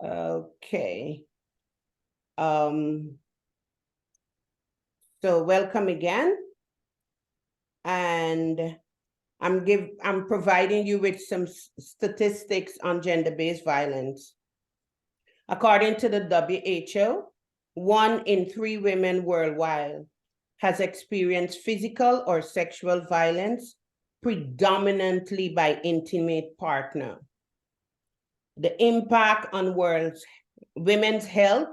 Okay. So welcome again. And I'm providing you with some statistics on gender-based violence. According to the WHO, 1 in 3 women worldwide has experienced physical or sexual violence, predominantly by intimate partner. The impact on women's health: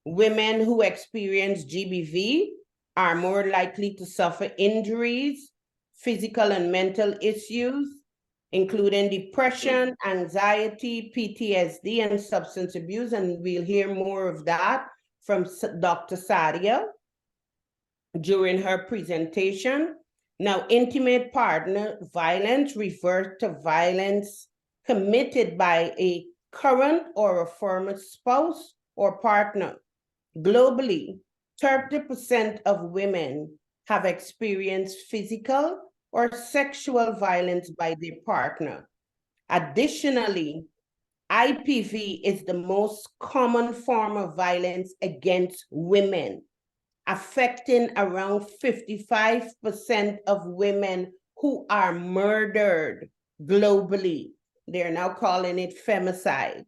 women who experience GBV are more likely to suffer injuries, physical and mental issues, including depression, anxiety, PTSD, and substance abuse. And we'll hear more of that from Dr. Sadia during her presentation. Now, intimate partner violence refers to violence committed by a current or a former spouse or partner. Globally, 30% of women have experienced physical or sexual violence by their partner. Additionally, IPV is the most common form of violence against women, affecting around 55% of women who are murdered globally. They're now calling it femicide.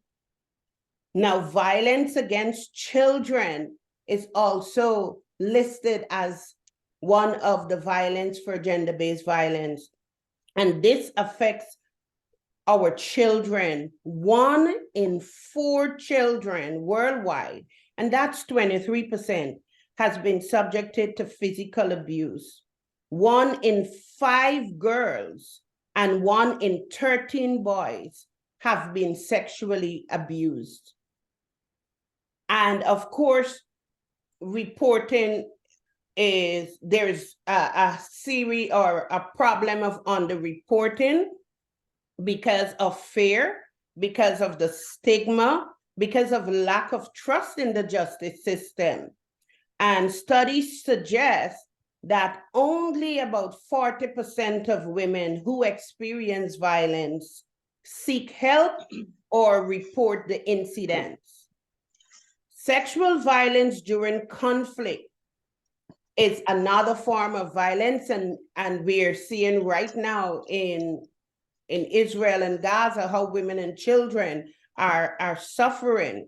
Now, violence against children is also listed as one of the violence for gender-based violence. And this affects our children. 1 in 4 children worldwide, and that's 23%, has been subjected to physical abuse. 1 in 5 girls and 1 in 13 boys have been sexually abused. And of course, reporting there's a series or a problem of underreporting because of fear, because of the stigma, because of lack of trust in the justice system. And studies suggest that only about 40% of women who experience violence seek help or report the incidents. Sexual violence during conflict is another form of violence, and we are seeing right now in Israel and Gaza how women and children are suffering.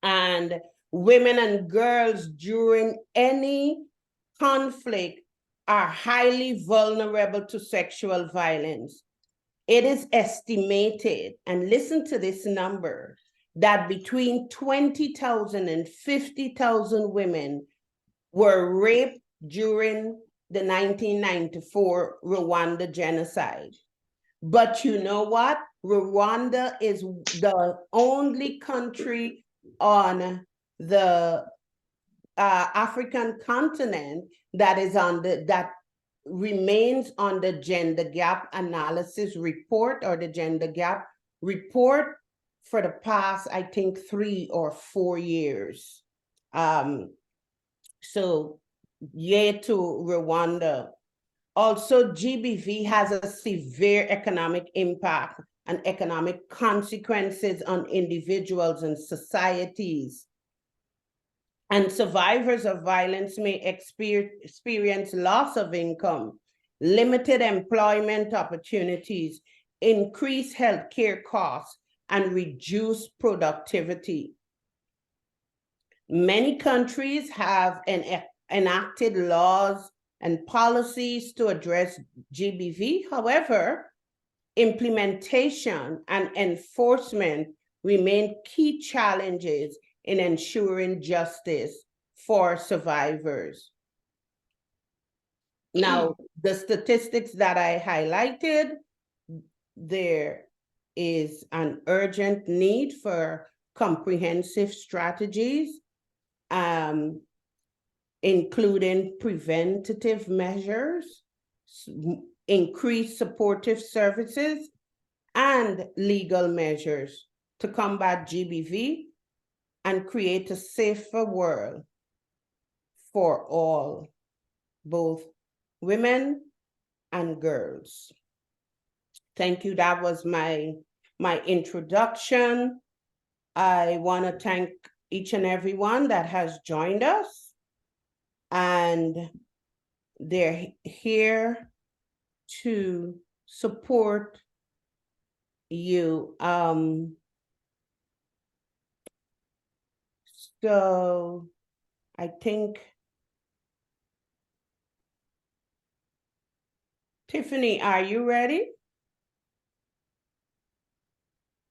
And women and girls during any conflict are highly vulnerable to sexual violence. It is estimated, and listen to this number, that between 20,000 and 50,000 women were raped during the 1994 Rwanda genocide. But you know what? Rwanda is the only country on the African continent that is that remains on the gender gap analysis report, or the gender gap report, for the past, I think, 3 or 4 years. So yay to Rwanda. Also, GBV has a severe economic impact and economic consequences on individuals and societies. And survivors of violence may experience loss of income, limited employment opportunities, increased healthcare costs, and reduced productivity. Many countries have enacted laws and policies to address GBV. However, implementation and enforcement remain key challenges in ensuring justice for survivors. Now, the statistics that I highlighted, there is an urgent need for comprehensive strategies, including preventative measures, increased supportive services, and legal measures to combat GBV and create a safer world for all, both women and girls. Thank you. That was my my introduction. I want to thank each and every one that has joined us, and they're here to support you. So I think, Tiffany, are you ready?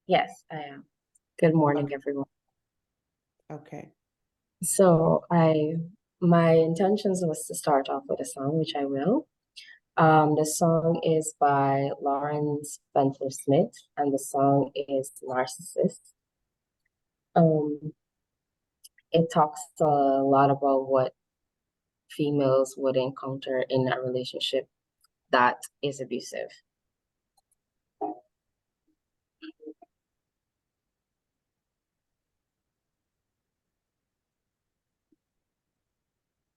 Yes, I am. Good morning, everyone. Okay. So my intentions was to start off with a song, which I will. The song is by Lauren Spencer Smith, and the song is Narcissist. It talks a lot about what females would encounter in a relationship that is abusive.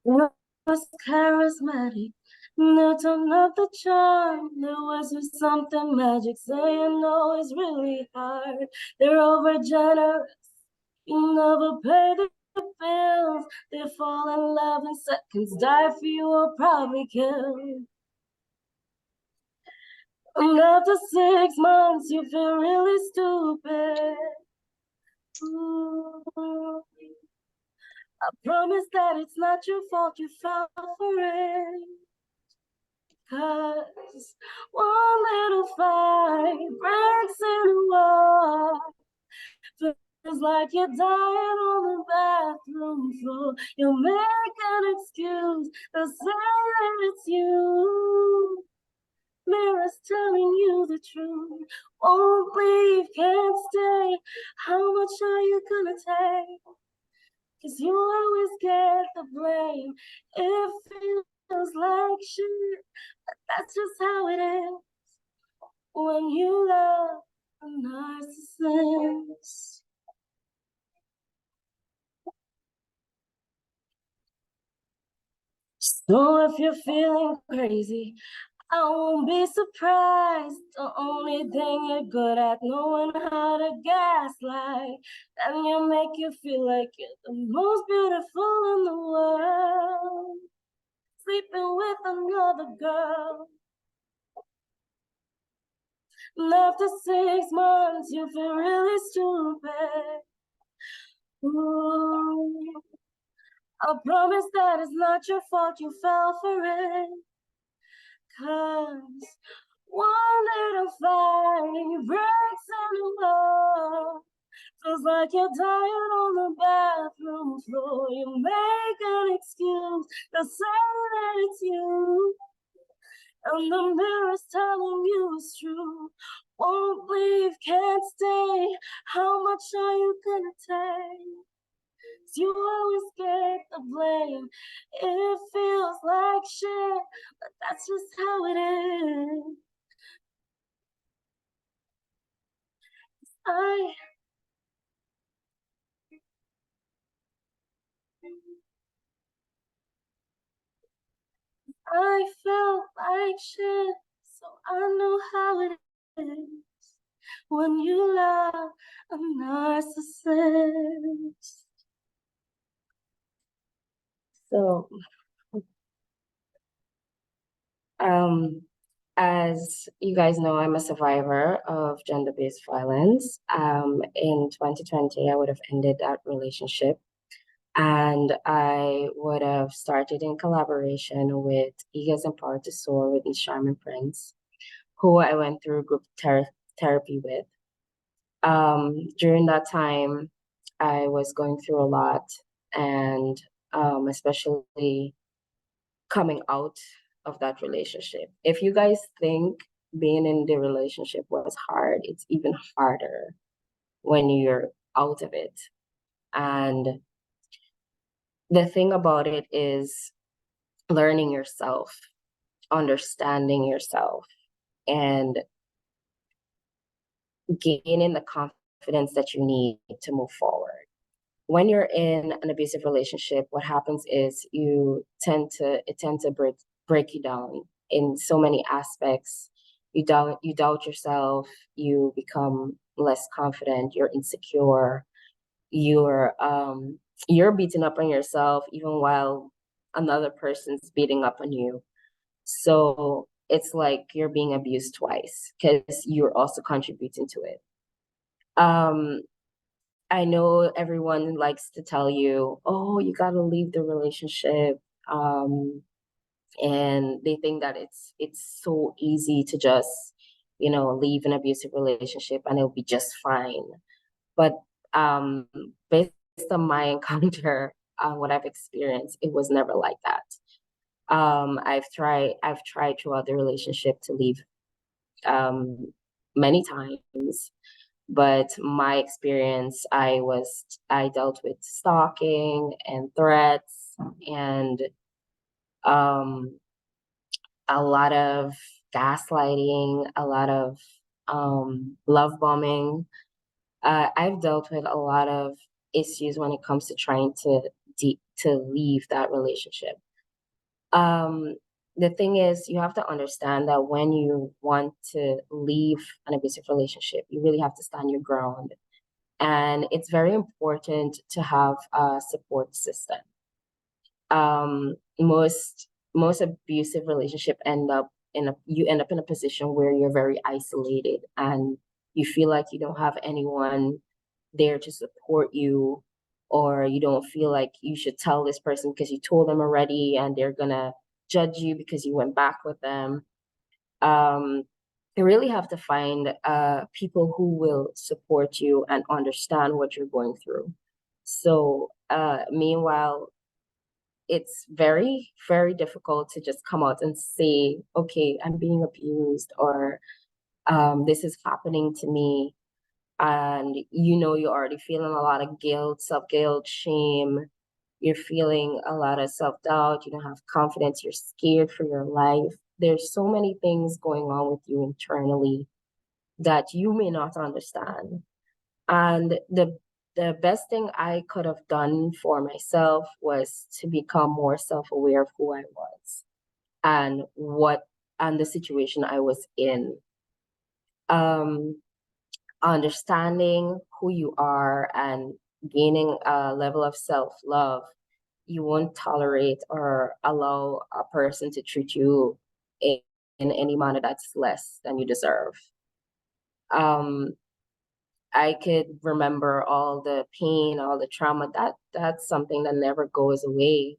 It was charismatic, no turn of the charm. There was just something magic, saying no is really hard. They're over generous, you never pay the bills. They fall in love in seconds, die for you or probably kill. And after 6 months, you feel really stupid. Ooh. I promise that it's not your fault you fell for it. 'Cause one little fight breaks in a war. Feels like you're dying on the bathroom floor. You make an excuse to say that it's you. Mirrors telling you the truth. Won't leave, can't stay. How much are you gonna take? 'Cause you always get the blame. It feels like shit, but that's just how it is when you love a narcissist. So if you're feeling crazy, I won't be surprised. The only thing you're good at, knowing how to gaslight. Then you make you feel like you're the most beautiful in the world, sleeping with another girl. And after 6 months, you feel really stupid. Ooh. I promise that it's not your fault you fell for it. 'Cause one little fight breaks in love. Feels like you're dying on the bathroom floor. You make an excuse to say that it's you. And the mirror's telling you it's true. Won't leave, can't stay. How much are you gonna take? 'Cause you always get the blame. It feels like shit, but that's just how it is. I felt like shit, so I know how it is when you love a narcissist. So, as you guys know, I'm a survivor of gender-based violence. In 2020, I would have ended that relationship, and I would have started in collaboration with EEtS Empowered to Soar with Ms. Charmin Prince, who I went through group therapy with. During that time, I was going through a lot, and especially coming out of that relationship. If you guys think being in the relationship was hard, it's even harder when you're out of it. And the thing about it is learning yourself, understanding yourself, and gaining the confidence that you need to move forward. When you're in an abusive relationship, what happens is it tends to break you down in so many aspects. You doubt yourself, you become less confident, you're insecure, you're beating up on yourself even while another person's beating up on you. So it's like you're being abused twice because you're also contributing to it. I know everyone likes to tell you, oh, you gotta leave the relationship. And they think that it's so easy to just, leave an abusive relationship and it'll be just fine. But um, based on my encounter, what I've experienced, it was never like that. I've tried throughout the relationship to leave many times, but my experience, I dealt with stalking and threats and um, a lot of gaslighting, a lot of love bombing. I've dealt with a lot of issues when it comes to trying to leave that relationship. Um, the thing is, you have to understand that when you want to leave an abusive relationship, you really have to stand your ground. And it's very important to have a support system. Most abusive relationship you end up in a position where you're very isolated and you feel like you don't have anyone there to support you, or you don't feel like you should tell this person because you told them already and they're gonna judge you because you went back with them. You really have to find people who will support you and understand what you're going through. So meanwhile, it's very, very difficult to just come out and say, okay, I'm being abused, or this is happening to me. And you're already feeling a lot of guilt, self-guilt, shame. You're feeling a lot of self-doubt. You don't have confidence. You're scared for your life. There's so many things going on with you internally that you may not understand. And the best thing I could have done for myself was to become more self-aware of who I was and the situation I was in. Understanding who you are and gaining a level of self-love, you won't tolerate or allow a person to treat you in, in any manner that's less than you deserve. Um, I could remember all the pain, all the trauma. That's something that never goes away.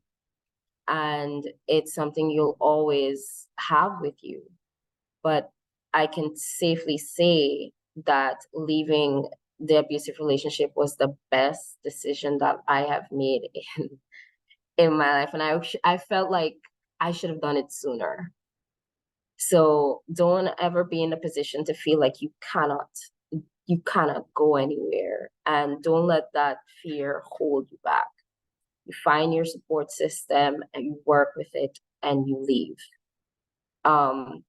And it's something you'll always have with you. But I can safely say that leaving the abusive relationship was the best decision that I have made in my life. And I felt like I should have done it sooner. So don't ever be in a position to feel like you cannot go anywhere, and don't let that fear hold you back. You find your support system and you work with it and you leave. Um,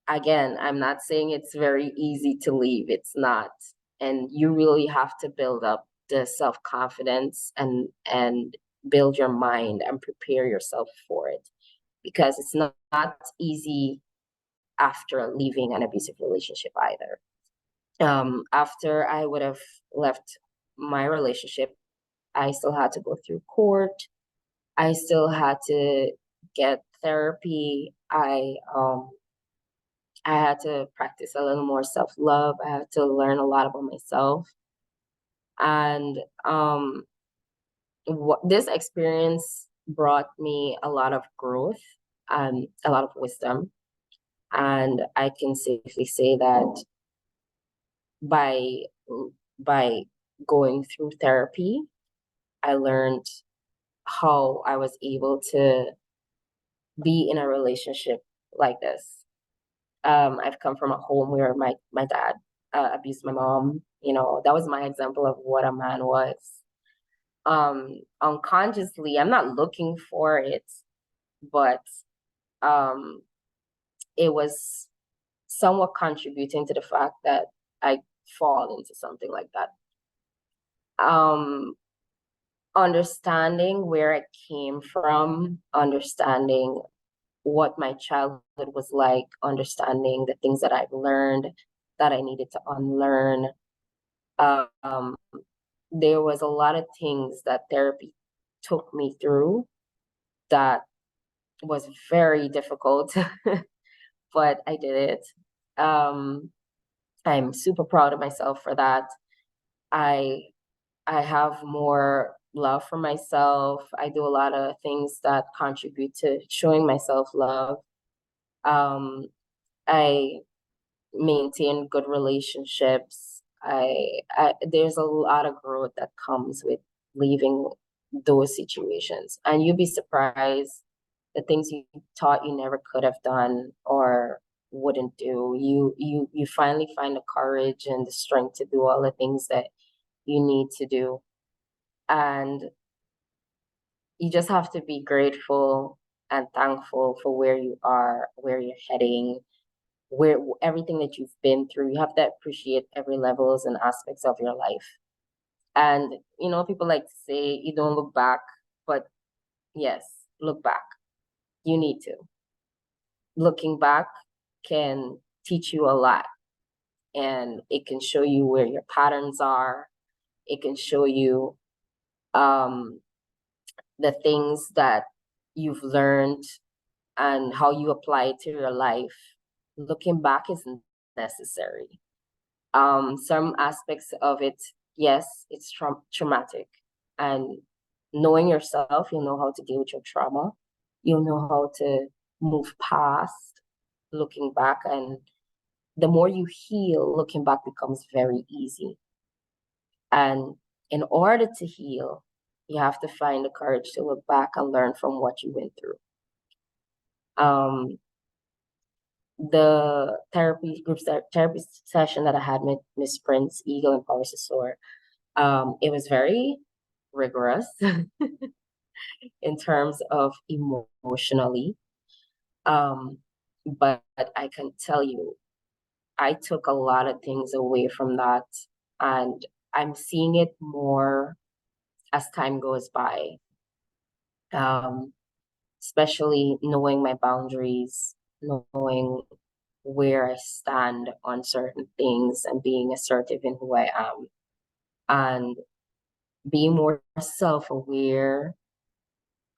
Again, I'm not saying it's very easy to leave. It's not. And you really have to build up the self-confidence and build your mind and prepare yourself for it, because it's not easy after leaving an abusive relationship either. After I would have left my relationship, I still had to go through court. I still had to get therapy. I had to practice a little more self-love. I had to learn a lot about myself. And this experience brought me a lot of growth and a lot of wisdom. And I can safely say that by by going through therapy, I learned how I was able to be in a relationship like this. I've come from a home where my dad abused my mom. That was my example of what a man was. Unconsciously, I'm not looking for it, but um, it was somewhat contributing to the fact that I fall into something like that. Understanding where I came from, understanding what my childhood was like, understanding the things that I've learned that I needed to unlearn, there was a lot of things that therapy took me through that was very difficult, but I did it. I'm super proud of myself for that. I I have more love for myself. I do a lot of things that contribute to showing myself love. Um, I maintain good relationships. I there's a lot of growth that comes with leaving those situations, and you'd be surprised the things you thought you never could have done or wouldn't do. You finally find the courage and the strength to do all the things that you need to do, and you just have to be grateful and thankful for where you are, where you're heading, where everything that you've been through. You have to appreciate every levels and aspects of your life. And people like to say you don't look back, but yes, look back. You need to. Looking back can teach you a lot, and it can show you where your patterns are. It can show you um, the things that you've learned and how you apply it to your life. Looking back isn't necessary. Some aspects of it, yes, it's traumatic. And knowing yourself, you'll know how to deal with your trauma. You'll know how to move past looking back. And the more you heal, looking back becomes very easy. And in order to heal, you have to find the courage to look back and learn from what you went through. Um, the therapy session that I had with Miss Prince, Eagle Empowers to Soar, it was very rigorous in terms of emotionally. But I can tell you, I took a lot of things away from that, and I'm seeing it more as time goes by. Especially knowing my boundaries, knowing where I stand on certain things and being assertive in who I am, and being more self-aware.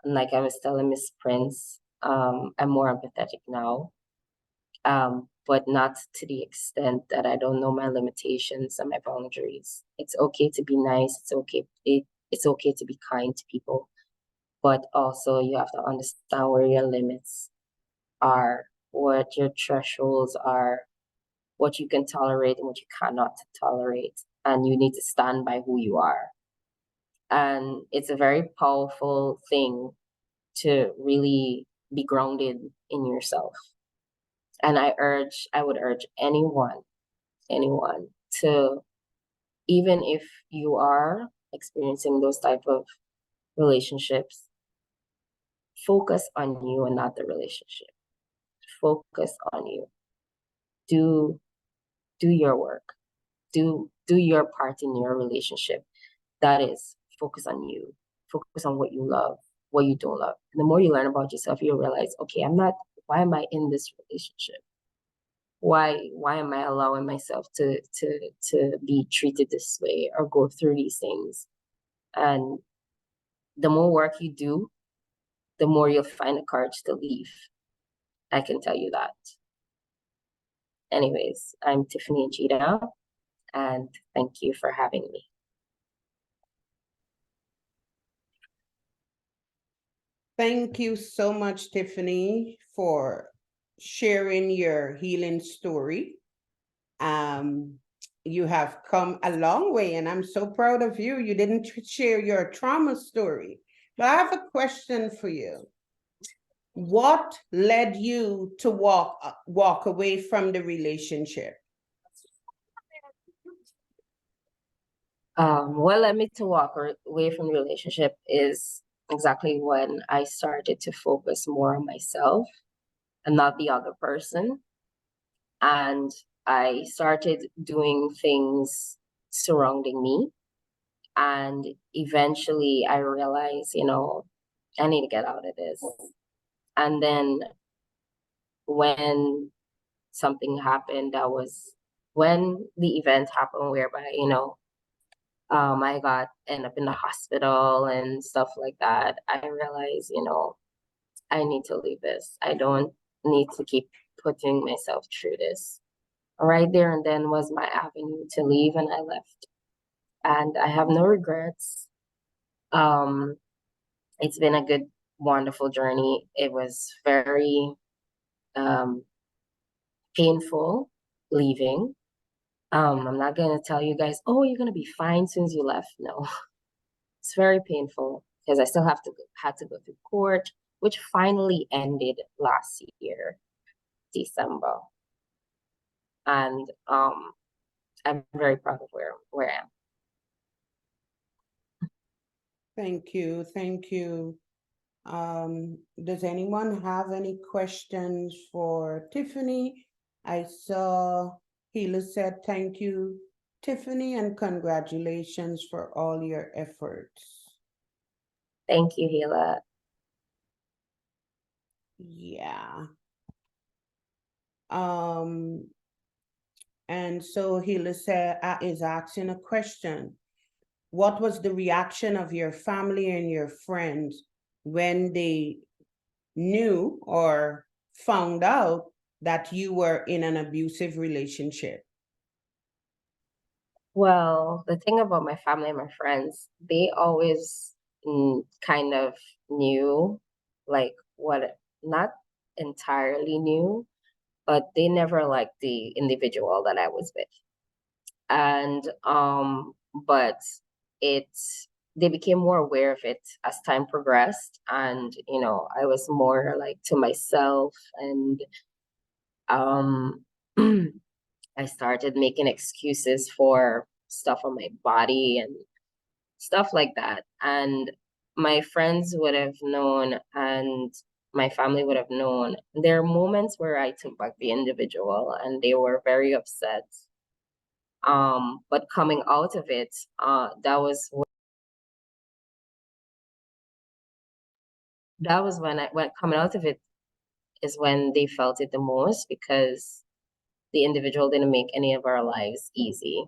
And like I was telling Miss Prince, I'm more empathetic now, but not to the extent that I don't know my limitations and my boundaries. It's okay to be nice. It's okay to be kind to people, but also you have to understand where your limits are, what your thresholds are, what you can tolerate and what you cannot tolerate. And you need to stand by who you are. And it's a very powerful thing to really be grounded in yourself. And I would urge anyone to, even if you are experiencing those type of relationships, focus on you and not the relationship. Focus on you. Do your work. Do your part in your relationship. That is, focus on you. Focus on what you love, what you don't love. And the more you learn about yourself, you'll realize, okay, why am I in this relationship? Why am I allowing myself to be treated this way or go through these things? And the more work you do, the more you'll find the courage to leave. I can tell you that. Anyways, I'm Tiffany Achida, and thank you for having me. Thank you so much, Tiffany, for sharing your healing story. You have come a long way, and I'm so proud of you. You didn't share your trauma story, but I have a question for you. What led you to walk away from the relationship? What led me to walk away from the relationship is exactly when I started to focus more on myself and not the other person. And I started doing things surrounding me. And eventually I realized, I need to get out of this. And then when something happened, when the event happened whereby, I end up in the hospital and stuff like that. I realized, I need to leave this. I don't need to keep putting myself through this. Right there and then was my avenue to leave, and I left. And I have no regrets. It's been a good, wonderful journey. It was very painful leaving. I'm not gonna tell you guys, oh, you're gonna be fine since you left. No, it's very painful because I still had to go through court, which finally ended last year, December. And I'm very proud of where I am. Thank you, thank you. Does anyone have any questions for Tiffany? I saw Hila said thank you, Tiffany, and congratulations for all your efforts. Thank you, Hila. Yeah. And so Hila said is asking a question. What was the reaction of your family and your friends when they knew or found out that you were in an abusive relationship? Well, the thing about my family and my friends, they always kind of knew, like what, not entirely knew, but they never liked the individual that I was with. And but it's they became more aware of it as time progressed, and I was more like to myself, and um I started making excuses for stuff on my body and stuff like that. And my friends would have known, and my family would have known. There are moments where I took back the individual and they were very upset. But coming out of it, that was when coming out of it is when they felt it the most, because the individual didn't make any of our lives easy.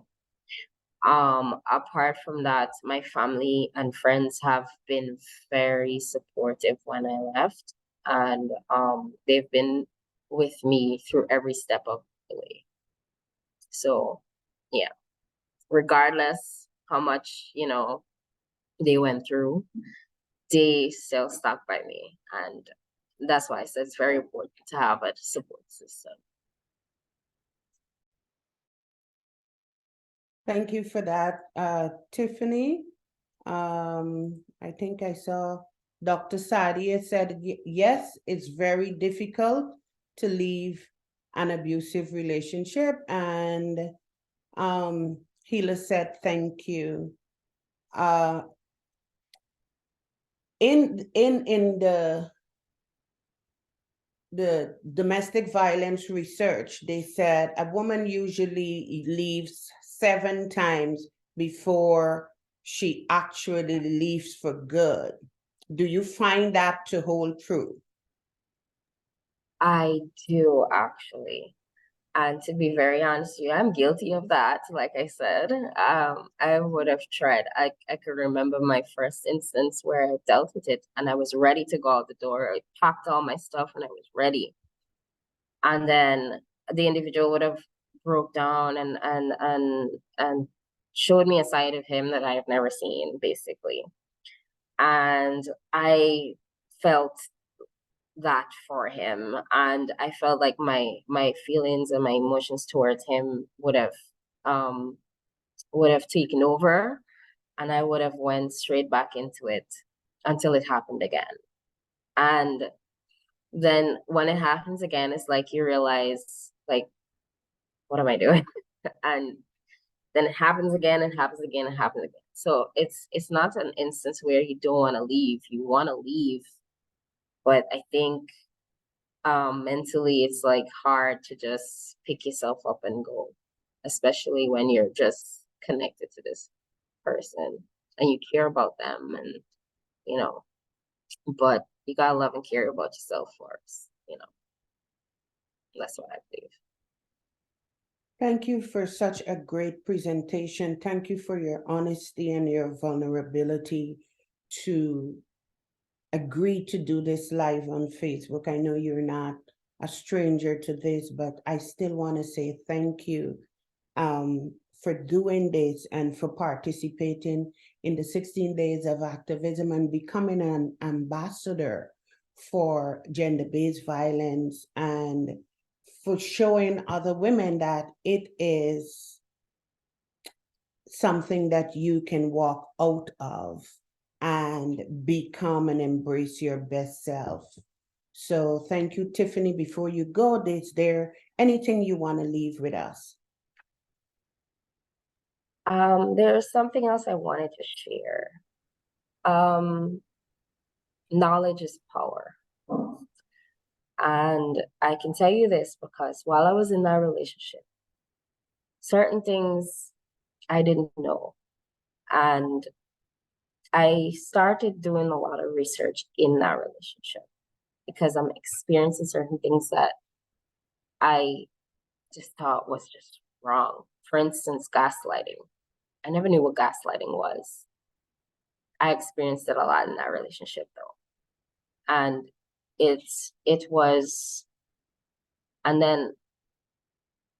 Apart from that, my family and friends have been very supportive when I left, and they've been with me through every step of the way. So, yeah, regardless how much, they went through, they still stuck by me. And that's why I said it's very important to have a support system. Thank you for that, Tiffany. I think I saw Dr. Sadia said, yes, it's very difficult to leave an abusive relationship. And Hila said, thank you. In the domestic violence research, they said a woman usually leaves 7 times before she actually leaves for good. Do you find that to hold true? I do, actually. And to be very honest with you, I'm guilty of that. Like I said, I would have tried. I could remember my first instance where I dealt with it and I was ready to go out the door. I packed all my stuff and I was ready. And then the individual would have broke down and showed me a side of him that I've never seen, basically. And I felt that for him, and I felt like my feelings and my emotions towards him would have taken over, and I would have went straight back into it until it happened again. And then when it happens again, it's like you realize, like, what am I doing? And then it happens again and happens again and happens again. So it's not an instance where you don't want to leave. You want to leave, but I think mentally it's like hard to just pick yourself up and go, especially when you're just connected to this person and you care about them, and but you gotta love and care about yourself first. That's what I believe. Thank you for such a great presentation. Thank you for your honesty and your vulnerability to agree to do this live on Facebook. I know you're not a stranger to this, but I still want to say thank you for doing this and for participating in the 16 Days of Activism and becoming an ambassador for gender-based violence and for showing other women that it is something that you can walk out of and become and embrace your best self. So thank you, Tiffany. Before you go, is there anything you want to leave with us? There's something else I wanted to share. Knowledge is power. And I can tell you this because while I was in that relationship, certain things I didn't know. And I started doing a lot of research in that relationship because I'm experiencing certain things that I just thought was just wrong. For instance, gaslighting. I never knew what gaslighting was. I experienced it a lot in that relationship though. And it was, and then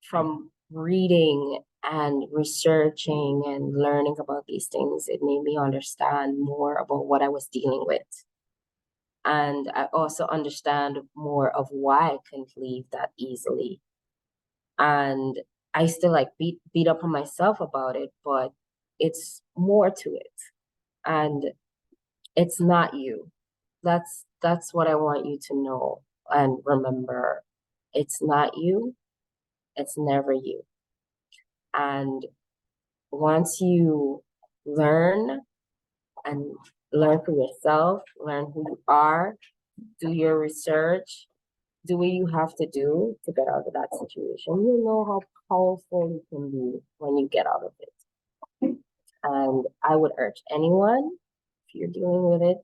from reading and researching and learning about these things, it made me understand more about what I was dealing with. And I also understand more of why I couldn't leave that easily. And I still like beat up on myself about it, but it's more to it. And it's not you. That's what I want you to know and remember. It's not you. It's never you. And once you learn and learn for yourself, learn who you are, do your research, do what you have to do to get out of that situation, you'll know how powerful you can be when you get out of it. And I would urge anyone, if you're dealing with it,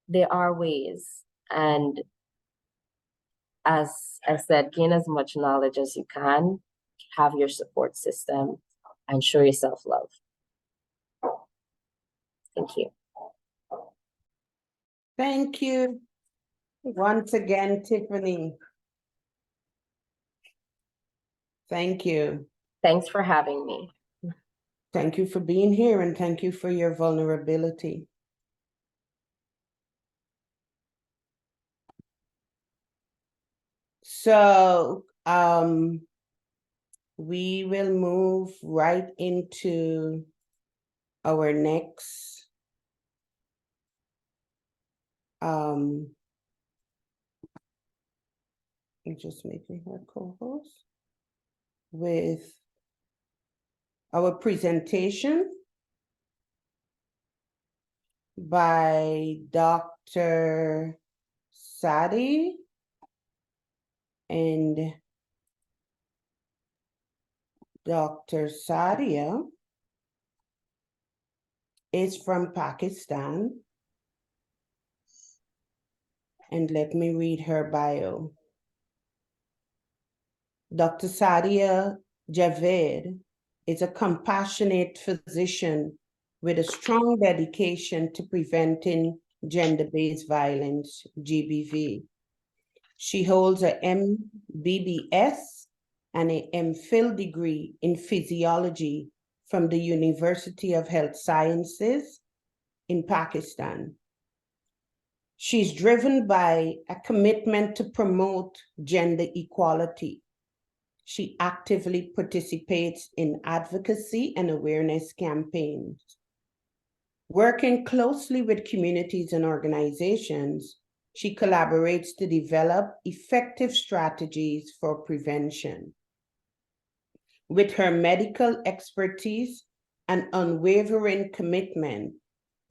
there are ways. And as I said, gain as much knowledge as you can, have your support system, and show yourself love. Thank you. Thank you once again, Tiffany. Thank you. Thanks for having me. Thank you for being here and thank you for your vulnerability. So we will move right into our next I'm just making her co-host with our presentation by Dr. Sadi and Dr. Sadia is from Pakistan. And let me read her bio. Dr. Sadia Javed is a compassionate physician with a strong dedication to preventing gender-based violence, GBV. She holds a MBBS and a MPhil degree in physiology from the University of Health Sciences in Pakistan. She's driven by a commitment to promote gender equality. She actively participates in advocacy and awareness campaigns. Working closely with communities and organizations, she collaborates to develop effective strategies for prevention. With her medical expertise and unwavering commitment,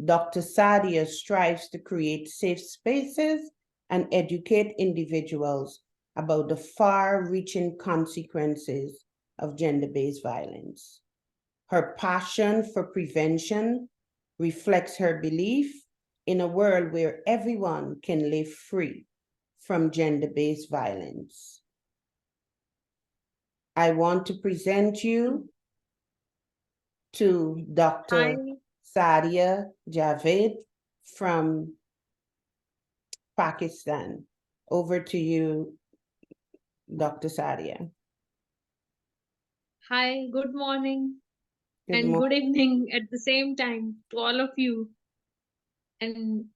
Dr. Sadia strives to create safe spaces and educate individuals about the far-reaching consequences of gender-based violence. Her passion for prevention reflects her belief in a world where everyone can live free from gender-based violence. I want to present you to Dr. Hi, Sadia Javed from Pakistan. Over to you, Dr. Sadia. hi, good morning Good and morning. good evening at the same time to all of you. And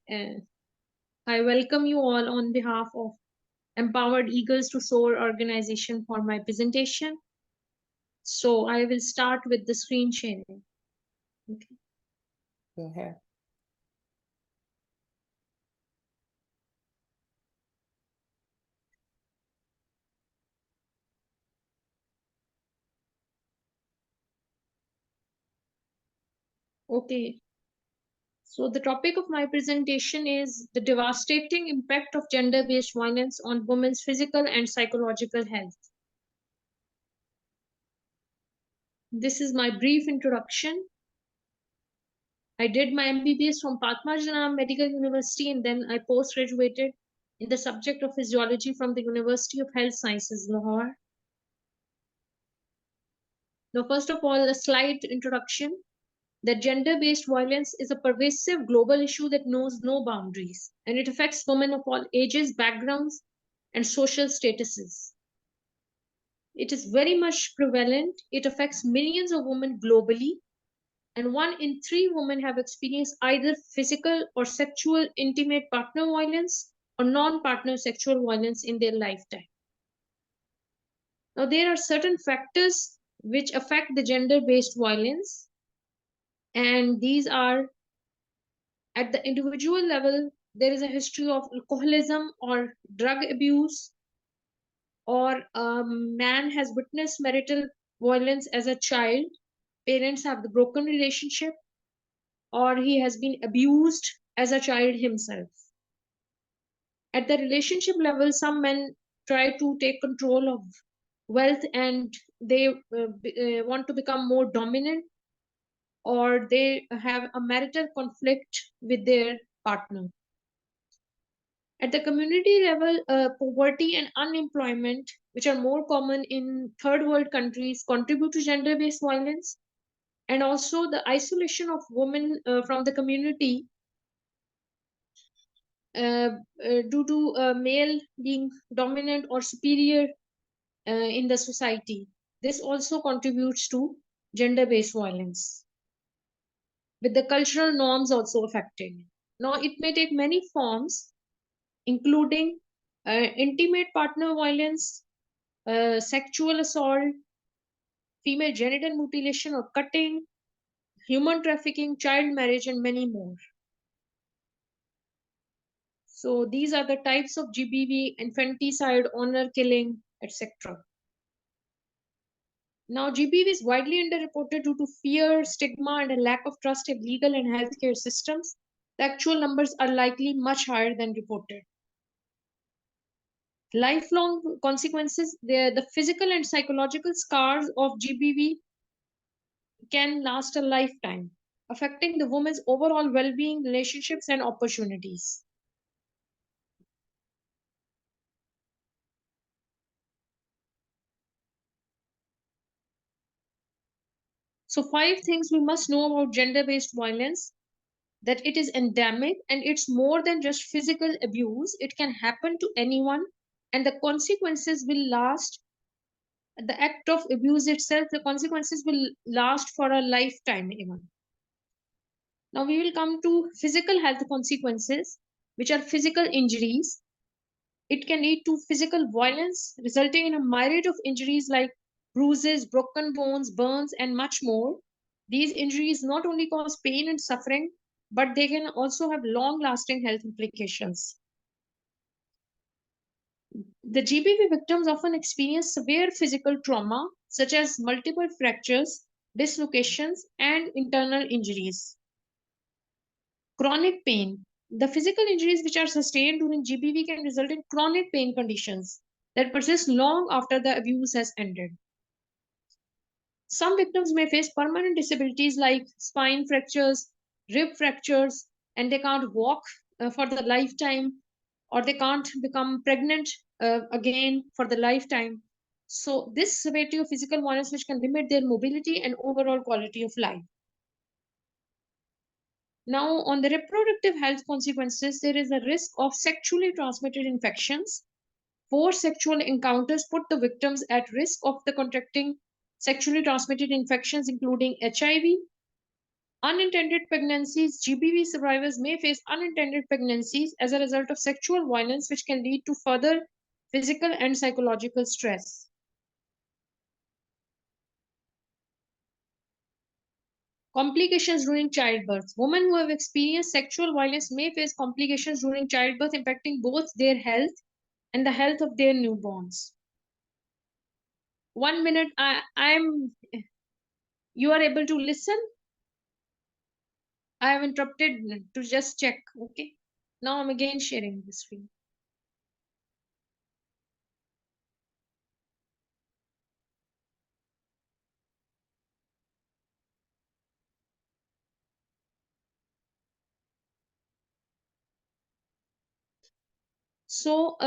I welcome you all on behalf of Empowered Eagles to Soar organization for my presentation. So I will start with the screen sharing. Okay. Go ahead. Okay. So the topic of my presentation is the devastating impact of gender-based violence on women's physical and psychological health. This is my brief introduction. I did my MBBS from Patma Janam Medical University, and then I post-graduated in the subject of physiology from the University of Health Sciences, Lahore. Now, first of all, a slight introduction that gender-based violence is a pervasive global issue that knows no boundaries, and it affects women of all ages, backgrounds, and social statuses. It is very much prevalent. It affects millions of women globally, and 1 in 3 women have experienced either physical or sexual intimate partner violence or non-partner sexual violence in their lifetime. Now, there are certain factors which affect the gender-based violence, and these are at the individual level, there is a history of alcoholism or drug abuse, or a man has witnessed marital violence as a child, parents have the broken relationship, or he has been abused as a child himself. At the relationship level, some men try to take control of wealth and they want to become more dominant, or they have a marital conflict with their partner. At the community level, poverty and unemployment, which are more common in third world countries, contribute to gender based violence. And also the isolation of women from the community due to male being dominant or superior in the society. This also contributes to gender based violence, with the cultural norms also affected. Now, it may take many forms, including intimate partner violence, sexual assault, female genital mutilation or cutting, human trafficking, child marriage, and many more. So these are the types of GBV: infanticide, honor killing, etc. Now, GBV is widely underreported due to fear, stigma, and a lack of trust in legal and healthcare systems. The actual numbers are likely much higher than reported. Lifelong consequences, the physical and psychological scars of GBV can last a lifetime, affecting the woman's overall well-being, relationships, and opportunities. So 5 things we must know about gender-based violence: that it is endemic and it's more than just physical abuse. It can happen to anyone, and the consequences will last. The act of abuse itself, the consequences will last for a lifetime even. Now we will come to physical health consequences, which are physical injuries. It can lead to physical violence, resulting in a myriad of injuries like bruises, broken bones, burns, and much more. These injuries not only cause pain and suffering, but they can also have long-lasting health implications. The GBV victims often experience severe physical trauma, such as multiple fractures, dislocations, and internal injuries. Chronic pain. The physical injuries which are sustained during GBV can result in chronic pain conditions that persist long after the abuse has ended. Some victims may face permanent disabilities like spine fractures, rib fractures, and they can't walk for the lifetime, or they can't become pregnant again for the lifetime. So this severity of physical violence which can limit their mobility and overall quality of life. Now, on the reproductive health consequences, there is a risk of sexually transmitted infections. Forced sexual encounters put the victims at risk of the contracting sexually transmitted infections, including HIV. Unintended pregnancies. GBV survivors may face unintended pregnancies as a result of sexual violence, which can lead to further physical and psychological stress. Complications during childbirth. Women who have experienced sexual violence may face complications during childbirth, impacting both their health and the health of their newborns. 1 minute, you are able to listen? I have interrupted to just check. Okay. Now I'm again sharing the screen. So,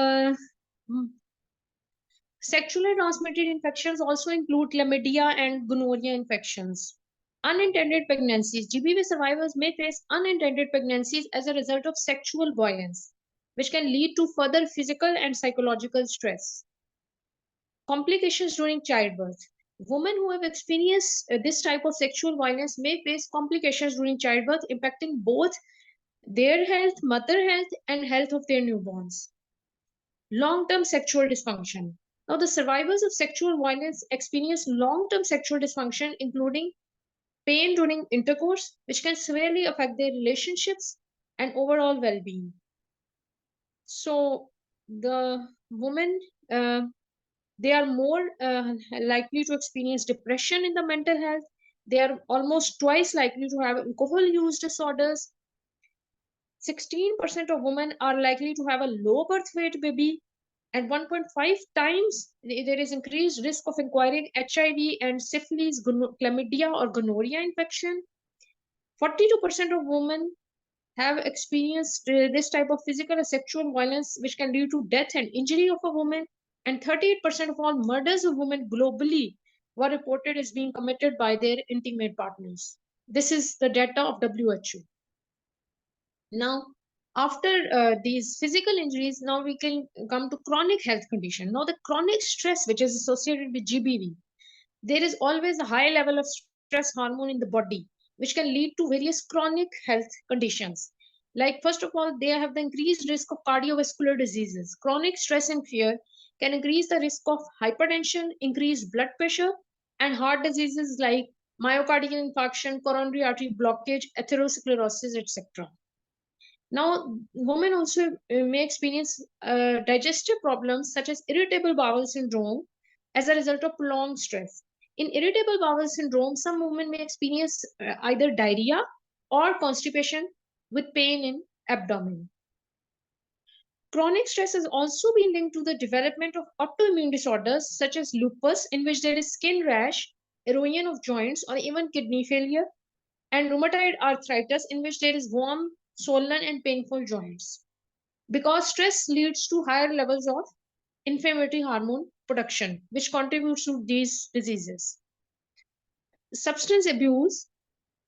sexually transmitted infections also include chlamydia and gonorrhea infections. Unintended pregnancies. GBV survivors may face unintended pregnancies as a result of sexual violence, which can lead to further physical and psychological stress. Complications during childbirth. Women who have experienced this type of sexual violence may face complications during childbirth, impacting both their health, mother health, and health of their newborns. Long-term sexual dysfunction. Now, the survivors of sexual violence experience long-term sexual dysfunction, including pain during intercourse, which can severely affect their relationships and overall well-being. So, the women, they are more likely to experience depression in the mental health. They are almost twice likely to have alcohol use disorders. 16% of women are likely to have a low birth weight baby, and 1.5 times there is increased risk of acquiring HIV and syphilis, chlamydia, or gonorrhea infection. 42% of women have experienced this type of physical or sexual violence, which can lead to death and injury of a woman. And 38% of all murders of women globally were reported as being committed by their intimate partners. This is the data of WHO. Now, after these physical injuries, now we can come to chronic health condition. Now, the chronic stress which is associated with GBV, there is always a high level of stress hormone in the body, which can lead to various chronic health conditions. Like, first of all, they have the increased risk of cardiovascular diseases. Chronic stress and fear can increase the risk of hypertension, increased blood pressure, and heart diseases like myocardial infarction, coronary artery blockage, atherosclerosis, etc. Now, women also may experience digestive problems such as irritable bowel syndrome as a result of prolonged stress. In irritable bowel syndrome, some women may experience either diarrhea or constipation with pain in abdomen. Chronic stress has also been linked to the development of autoimmune disorders such as lupus, in which there is skin rash, erosion of joints, or even kidney failure, and rheumatoid arthritis, in which there is warm, swollen, and painful joints. Because stress leads to higher levels of inflammatory hormone production, which contributes to these diseases. Substance abuse.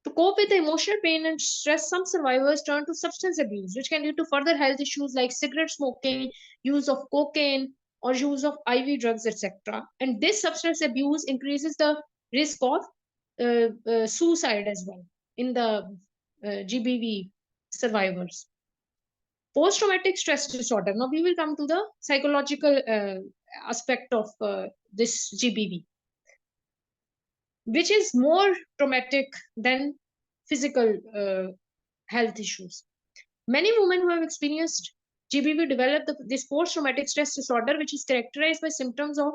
To cope with the emotional pain and stress, some survivors turn to substance abuse, which can lead to further health issues like cigarette smoking, use of cocaine, or use of IV drugs, etc. And this substance abuse increases the risk of suicide as well in the GBV survivors. Post-traumatic stress disorder. Now we will come to the psychological aspect of this GBV, which is more traumatic than physical health issues. Many women who have experienced GBV develop this post-traumatic stress disorder, which is characterized by symptoms of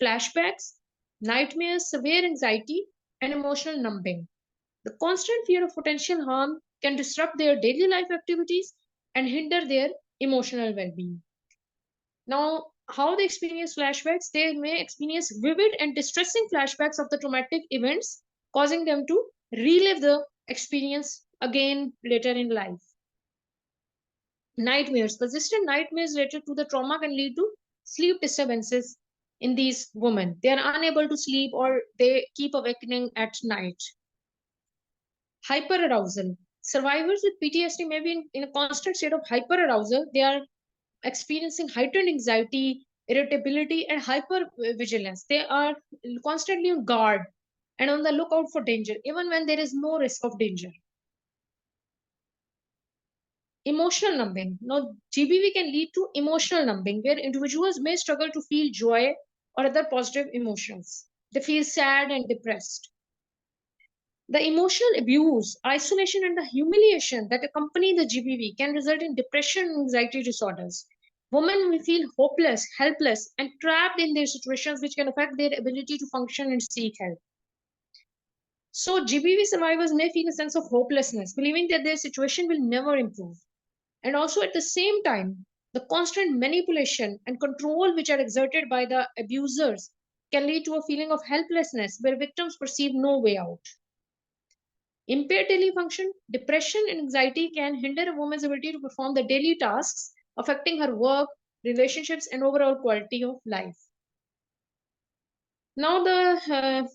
flashbacks, nightmares, severe anxiety, and emotional numbing. The constant fear of potential harm can disrupt their daily life activities and hinder their emotional well-being. Now, how they experience flashbacks? They may experience vivid and distressing flashbacks of the traumatic events, causing them to relive the experience again later in life. Nightmares. Persistent nightmares related to the trauma can lead to sleep disturbances in these women. They are unable to sleep or they keep awakening at night. Hyperarousal. Survivors with PTSD may be in a constant state of hyperarousal. They are experiencing heightened anxiety, irritability, and hypervigilance. They are constantly on guard and on the lookout for danger, even when there is no risk of danger. Emotional numbing. Now, GBV can lead to emotional numbing, where individuals may struggle to feel joy or other positive emotions. They feel sad and depressed. The emotional abuse, isolation, and the humiliation that accompany the GBV can result in depression and anxiety disorders. Women may feel hopeless, helpless, and trapped in their situations, which can affect their ability to function and seek help. So, GBV survivors may feel a sense of hopelessness, believing that their situation will never improve. And also, at the same time, the constant manipulation and control which are exerted by the abusers can lead to a feeling of helplessness where victims perceive no way out. Impaired daily function, depression, and anxiety can hinder a woman's ability to perform the daily tasks, affecting her work, relationships, and overall quality of life. Now, the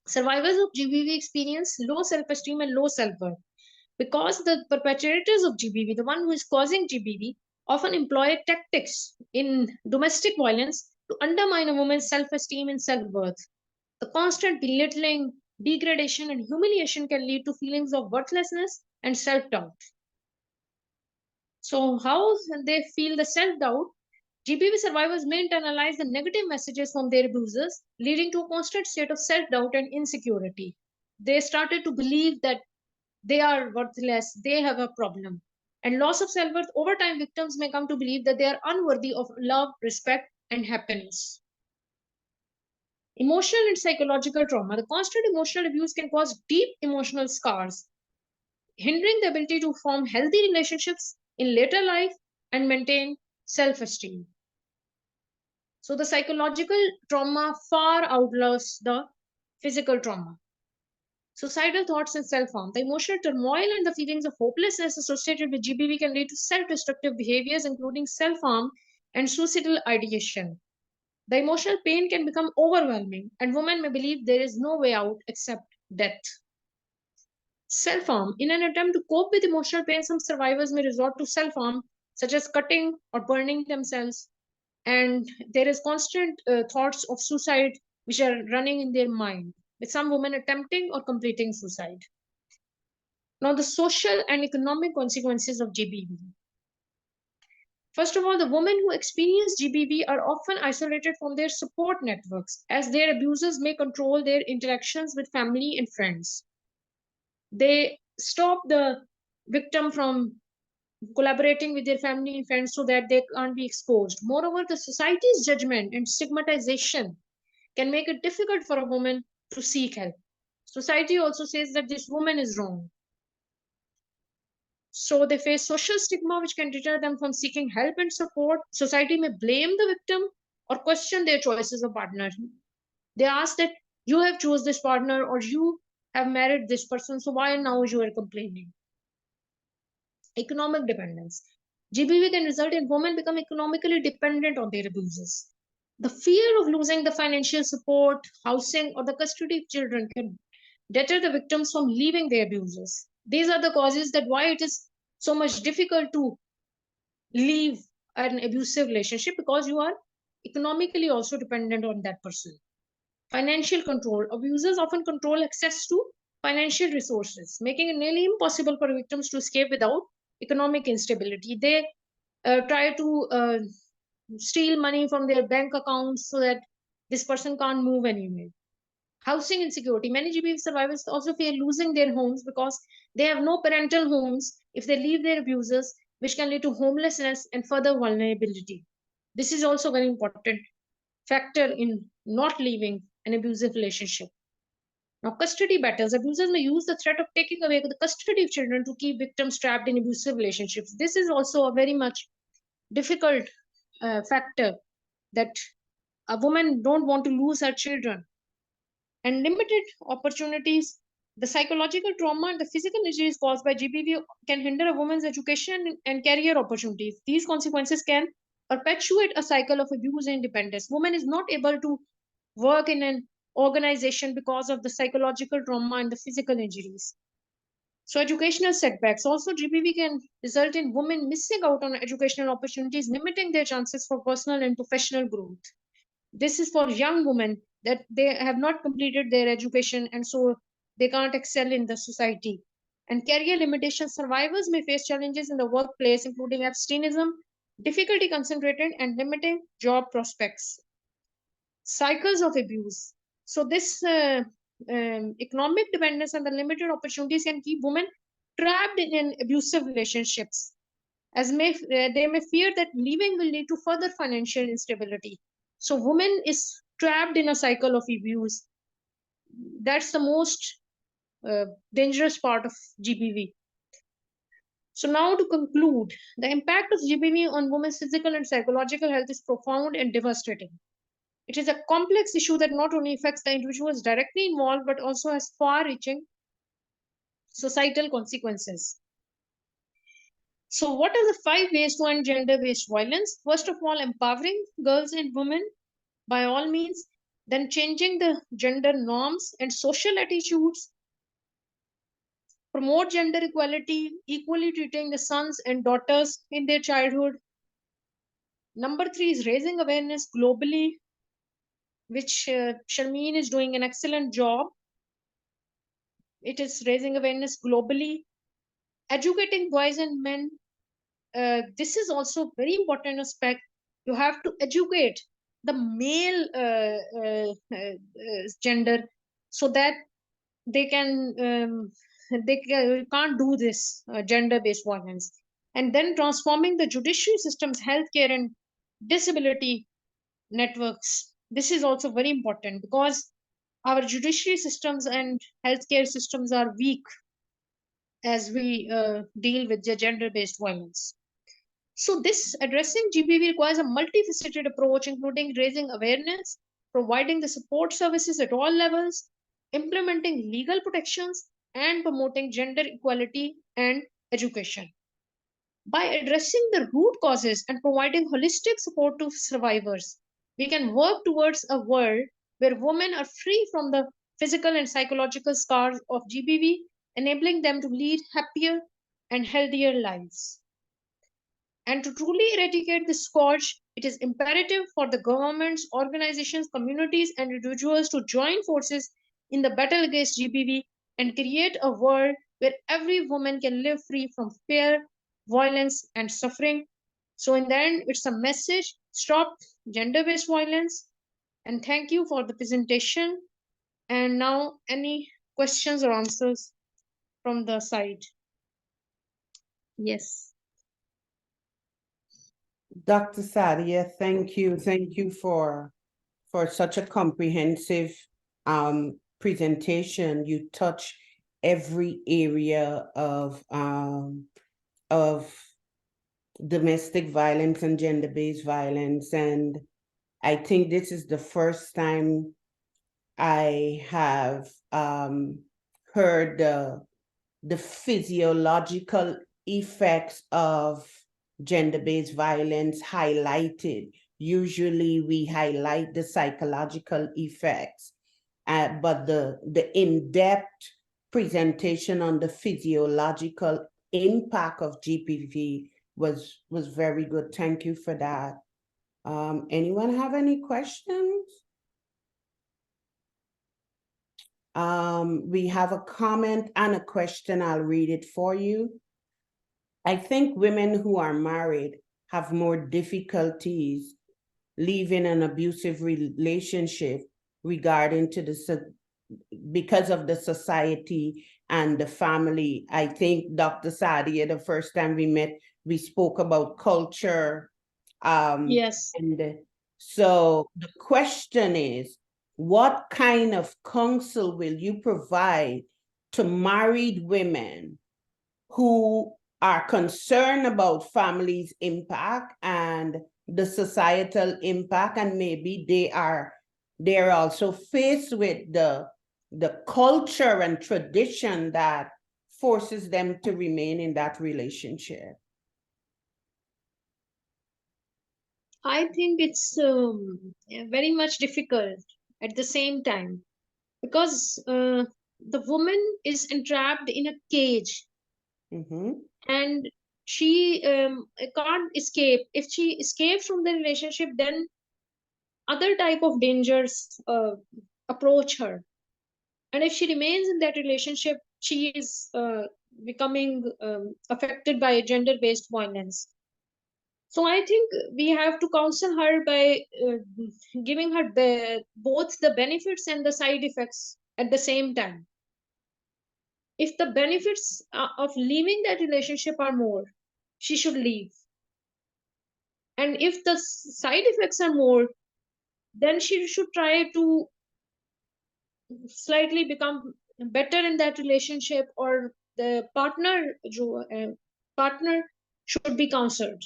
survivors of GBV experience low self-esteem and low self-worth because the perpetrators of GBV, the one who is causing GBV, often employ tactics in domestic violence to undermine a woman's self-esteem and self-worth. The constant belittling, degradation, and humiliation can lead to feelings of worthlessness and self-doubt. So, how they feel the self-doubt? GBV survivors may internalize the negative messages from their abusers, leading to a constant state of self-doubt and insecurity. They started to believe that they are worthless, they have a problem. And loss of self-worth, over time, victims may come to believe that they are unworthy of love, respect, and happiness. Emotional and psychological trauma. The constant emotional abuse can cause deep emotional scars, hindering the ability to form healthy relationships in later life and maintain self-esteem. So the psychological trauma far outlasts the physical trauma. Suicidal thoughts and self-harm. The emotional turmoil and the feelings of hopelessness associated with GBV can lead to self-destructive behaviors, including self-harm and suicidal ideation. The emotional pain can become overwhelming, and women may believe there is no way out except death. Self-harm. In an attempt to cope with emotional pain, some survivors may resort to self-harm, such as cutting or burning themselves. And there is constant thoughts of suicide which are running in their mind, with some women attempting or completing suicide. Now, the social and economic consequences of GBV. First of all, the women who experience GBV are often isolated from their support networks, as their abusers may control their interactions with family and friends. They stop the victim from collaborating with their family and friends so that they can't be exposed. Moreover, the society's judgment and stigmatization can make it difficult for a woman to seek help. Society also says that this woman is wrong. So they face social stigma, which can deter them from seeking help and support. Society may blame the victim or question their choices of partner. They ask that you have chosen this partner or you have married this person, so why now you are complaining? Economic dependence. GBV can result in women become economically dependent on their abusers. The fear of losing the financial support, housing, or the custody of children can deter the victims from leaving their abusers. These are the causes that why it is so much difficult to leave an abusive relationship, because you are economically also dependent on that person. Financial control. Abusers often control access to financial resources, making it nearly impossible for victims to escape without economic instability. They try to steal money from their bank accounts so that this person can't move anywhere. Housing insecurity. Many GBV survivors also fear losing their homes because they have no parental homes if they leave their abusers, which can lead to homelessness and further vulnerability. This is also a very important factor in not leaving an abusive relationship. Now, custody battles. Abusers may use the threat of taking away the custody of children to keep victims trapped in abusive relationships. This is also a very much difficult factor, that a woman don't want to lose her children. And limited opportunities. The psychological trauma and the physical injuries caused by GBV can hinder a woman's education and career opportunities. These consequences can perpetuate a cycle of abuse and dependence. Woman is not able to work in an organization because of the psychological trauma and the physical injuries. So educational setbacks. Also, GBV can result in women missing out on educational opportunities, limiting their chances for personal and professional growth. This is for young women that they have not completed their education and so they can't excel in the society. And career limitations. Survivors may face challenges in the workplace, including absenteeism, difficulty concentrating, and limiting job prospects. Cycles of abuse. So this economic dependence and the limited opportunities can keep women trapped in abusive relationships, as they may fear that leaving will lead to further financial instability. So woman is trapped in a cycle of abuse. That's the most dangerous part of GBV. So now to conclude, the impact of GBV on women's physical and psychological health is profound and devastating. It is a complex issue that not only affects the individuals directly involved, but also has far-reaching societal consequences. So what are the 5 ways to end gender-based violence? First of all, empowering girls and women by all means, then changing the gender norms and social attitudes, promote gender equality, equally treating the sons and daughters in their childhood. Number 3 is raising awareness globally, which Sharmeen is doing an excellent job. It is raising awareness globally, educating boys and men. This is also very important aspect. You have to educate the male gender so that they can't do this gender-based violence. And then transforming the judiciary systems, healthcare, and disability networks. This is also very important because our judiciary systems and healthcare systems are weak as we deal with the gender-based violence. So this addressing GBV requires a multifaceted approach, including raising awareness, providing the support services at all levels, implementing legal protections, and promoting gender equality and education. By addressing the root causes and providing holistic support to survivors, we can work towards a world where women are free from the physical and psychological scars of GBV, enabling them to lead happier and healthier lives. And to truly eradicate this scourge, it is imperative for the governments, organizations, communities, and individuals to join forces in the battle against GBV and create a world where every woman can live free from fear, violence, and suffering. So, in the end, it's a message: stop gender based violence. And thank you for the presentation. And now, any questions or answers from the side? Yes. Dr. Sadia, thank you. Thank you for such a comprehensive presentation. You touch every area of domestic violence and gender-based violence. And I think this is the first time I have heard the physiological effects of gender-based violence highlighted. Usually we highlight the psychological effects, but the in-depth presentation on the physiological impact of GBV was very good. Thank you for that. Anyone have any questions? We have a comment and a question. I'll read it for you. I think women who are married have more difficulties leaving an abusive relationship because of the society and the family. I think, Dr. Sadia, the first time we met, we spoke about culture. Yes. And so the question is, what kind of counsel will you provide to married women who are concerned about family's impact and the societal impact, and maybe they're also faced with the culture and tradition that forces them to remain in that relationship? I think it's very much difficult at the same time because the woman is entrapped in a cage Mm-hmm. and she can't escape. If she escapes from the relationship, then other type of dangers approach her. And if she remains in that relationship, she is becoming affected by gender-based violence. So I think we have to counsel her by giving her both the benefits and the side effects at the same time. If the benefits of leaving that relationship are more, she should leave. And if the side effects are more, then she should try to slightly become better in that relationship, or the partner should be counseled.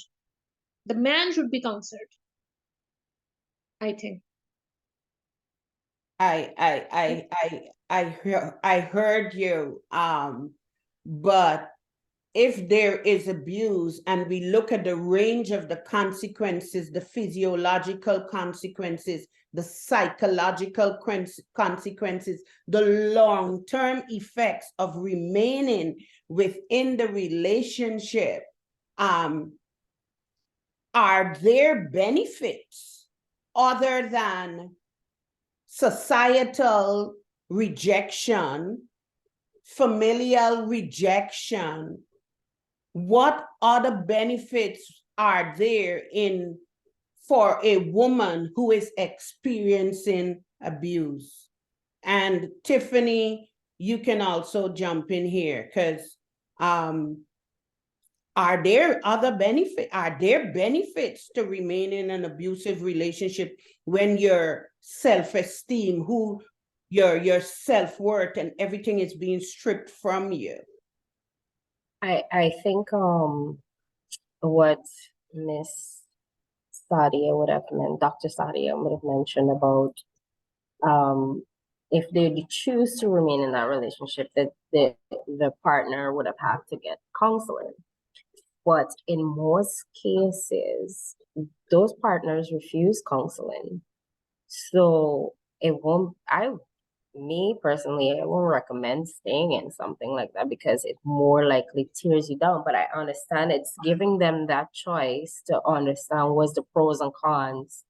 The man should be counseled, I think. I heard you. But if there is abuse and we look at the range of the consequences, the physiological consequences, the psychological consequences, the long-term effects of remaining within the relationship, are there benefits other than societal rejection, familial rejection? What other benefits are there in for a woman who is experiencing abuse? And Tiffany, you can also jump in here, because are there benefits to remain in an abusive relationship when your self-esteem, your self-worth and everything is being stripped from you? I think what Miss Sadia would have meant, Dr. Sadia would have mentioned about if they choose to remain in that relationship, that the partner would have had to get counseling. But in most cases, those partners refuse counseling. So it won't, me personally, I won't recommend staying in something like that because it more likely tears you down. But I understand it's giving them that choice to understand what's the pros and cons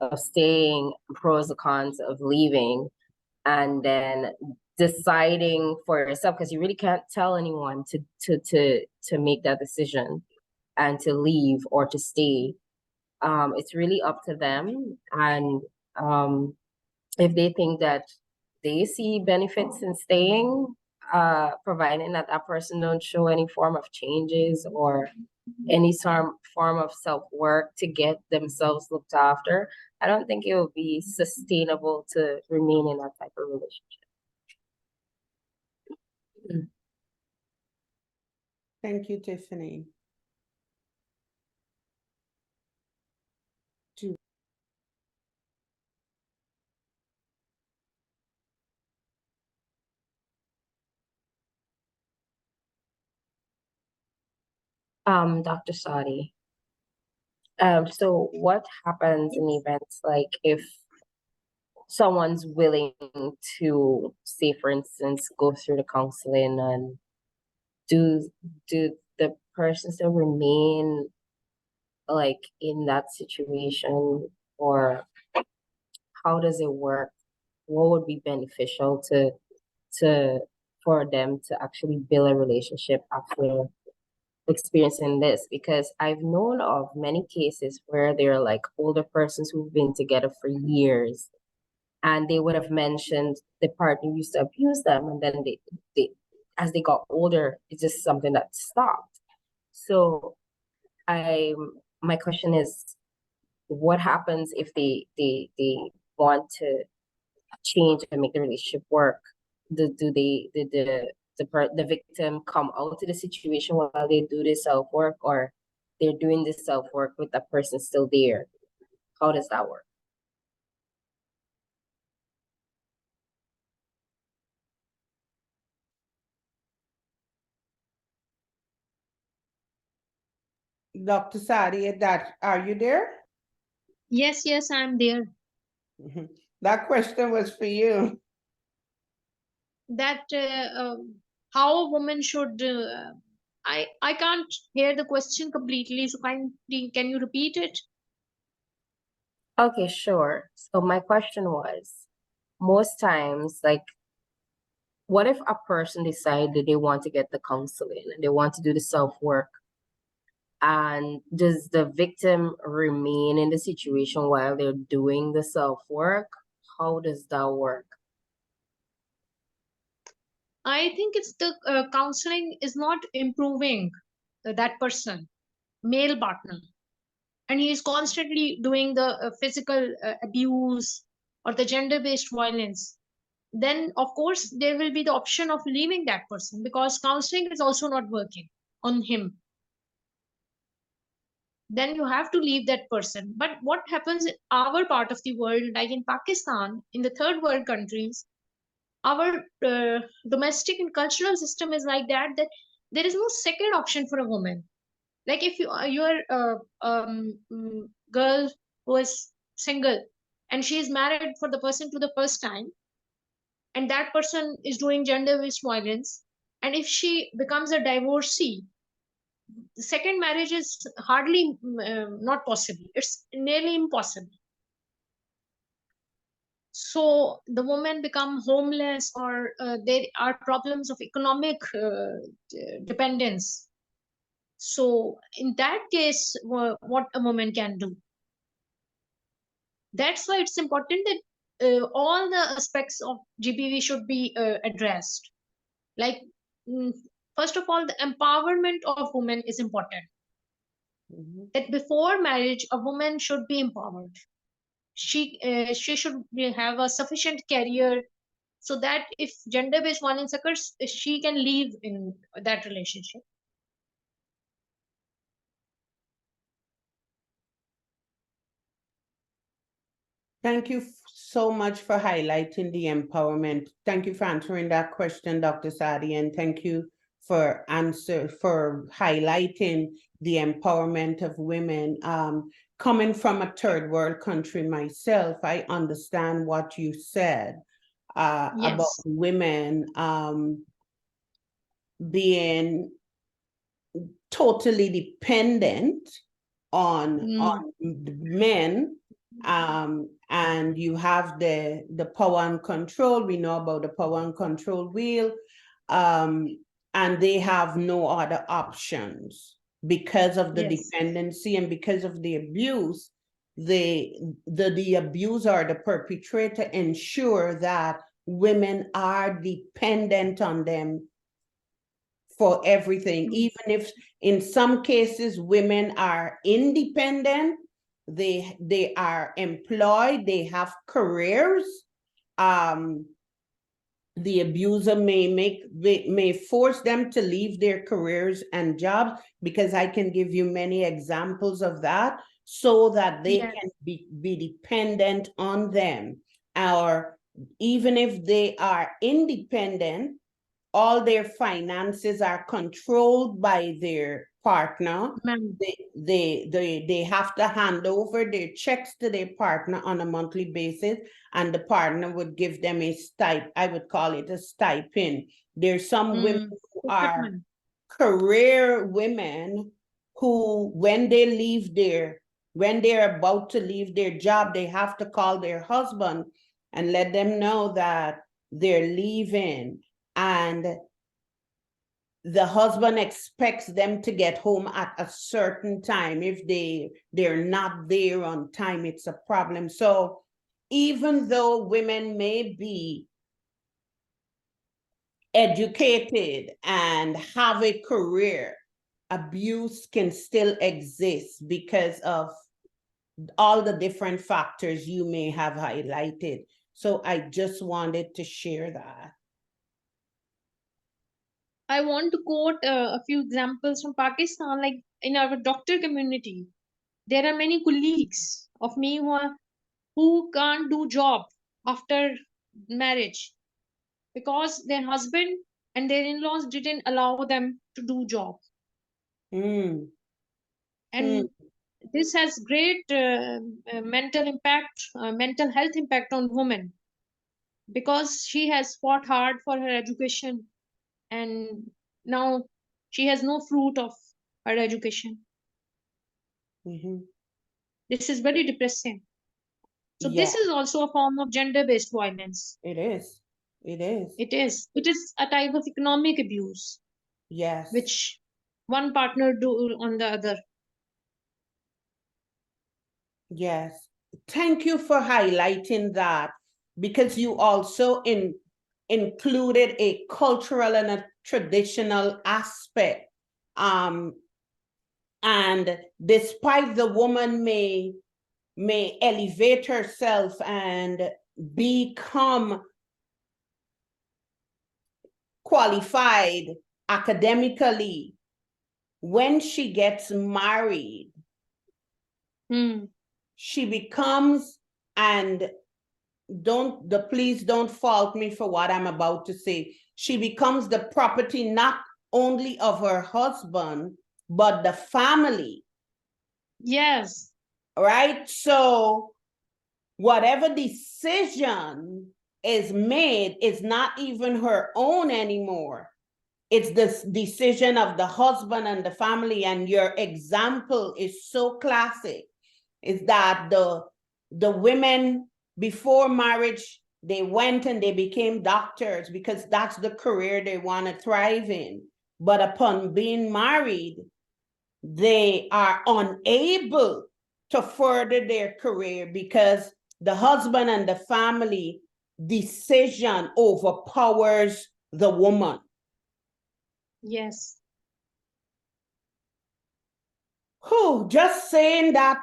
of staying, pros and cons of leaving, and then deciding for yourself, because you really can't tell anyone to make that decision and to leave or to stay. It's really up to them. And if they think that they see benefits in staying, providing that that person don't show any form of changes or any form of self-work to get themselves looked after, I don't think it would be sustainable to remain in that type of relationship. Thank you, Tiffany. Dr. Sadi. So what happens in events like if someone's willing to, say, for instance, go through the counseling, and do the person still remain like in that situation, or how does it work? What would be beneficial to for them to actually build a relationship after experiencing this? Because I've known of many cases where they're like older persons who've been together for years, and they would have mentioned the partner used to abuse them, and then they as they got older, it's just something that stopped. So I my question is, what happens if they want to change and make the relationship work? Do they the victim come out to the situation while they do the self work, or they're doing the self work with that person still there? How does that work? Dr. Sadi, are you there? Yes, I'm there. That question was for you. That how a woman should. I can't hear the question completely. So can you repeat it? Okay, sure. So my question was, most times, like, what if a person decided they want to get the counseling and they want to do the self-work? And does the victim remain in the situation while they're doing the self-work? How does that work? I think it's the counseling is not improving that person, male partner, and he is constantly doing the physical abuse or the gender-based violence. Then, of course, there will be the option of leaving that person because counseling is also not working on him. Then you have to leave that person. But what happens in our part of the world, like in Pakistan, in the third world countries, our domestic and cultural system is like that, that there is no second option for a woman. Like if you're a girl who is single and she is married for the person to the first time, and that person is doing gender based violence, and if she becomes a divorcee, the second marriage is hardly not possible, it's nearly impossible. So the women become homeless, or there are problems of economic dependence. So in that case, what a woman can do, that's why it's important that all the aspects of GBV should be addressed. Like, mm, first of all, the empowerment of women is important. Mhm. That before marriage, a woman should be empowered. She should have a sufficient career so that if gender based violence occurs, she can leave in that relationship. Thank you so much for highlighting the empowerment. Thank you for answering that question, Dr. Sadi, and thank you for highlighting the empowerment of women. Coming from a third world country myself, I understand what you said about Yes. women being totally dependent on men, and you have the power and control. We know about the power and control wheel, and they have no other options because of the Yes. dependency and because of the abuse. The abuser or the perpetrator ensure that women are dependent on them for everything, even if in some cases women are independent, they are employed, they have careers. The abuser may force them to leave their careers and jobs, because I can give you many examples of that, so that they Yes. can be dependent on them. Or even if they are independent, all their finances are controlled by their partner. Ma'am. They have to hand over their checks to their partner on a monthly basis, and the partner would give them a stipend. I would call it a stipend. There's some women who are career women who, when they're about to leave their job, they have to call their husband and let them know that they're leaving, and the husband expects them to get home at a certain time. If they're not there on time, it's a problem. So even though women may be educated and have a career, abuse can still exist because of all the different factors you may have highlighted. So I just wanted to share that. I want to quote a few examples from Pakistan. Like in our doctor community, there are many colleagues of me who can't do job after marriage because their husband and their in-laws didn't allow them to do job. Mm. And this has great mental impact, mental health impact on women, because she has fought hard for her education, and now she has no fruit of her education. Mhm. This is very depressing. So Yeah, this is also a form of gender-based violence. it is. It is. It is. It is a type of economic abuse, Yes. which one partner do on the other. Yes. Thank you for highlighting that, because you also included a cultural and a traditional aspect. And despite the woman may elevate herself and become qualified academically, when she gets married, Hmm. she becomes, and please don't fault me for what I'm about to say, she becomes the property not only of her husband, but the family, Yes. right? So whatever decision is made is not even her own anymore. It's the decision of the husband and the family. And your example is so classic, is that the women before marriage, they went and they became doctors because that's the career they want to thrive in. But upon being married, they are unable to further their career because the husband and the family decision overpowers the woman. Yes. Whew, just saying that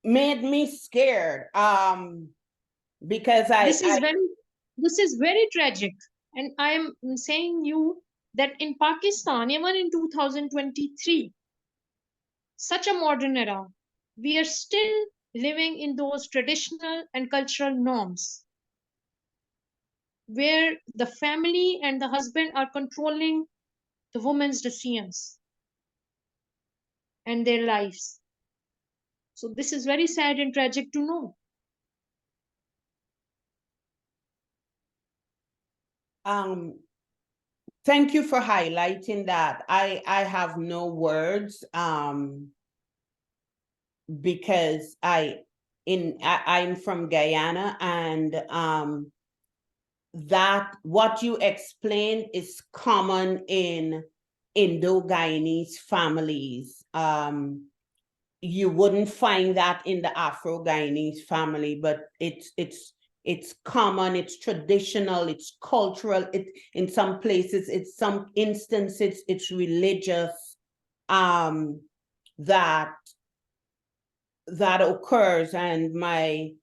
made me scared. Because This is very tragic. And I am saying you that in Pakistan, even in 2023, such a modern era, we are still living in those traditional and cultural norms where the family and the husband are controlling the woman's decisions and their lives. So this is very sad and tragic to know. thank you for highlighting that. I have no words, because I'm from Guyana, and that what you explained is common in Indo-Guyanese families. You wouldn't find that in the Afro-Guyanese family, but it's common, it's traditional, it's cultural. It in some places, it's some instances, it's religious. That occurs. And my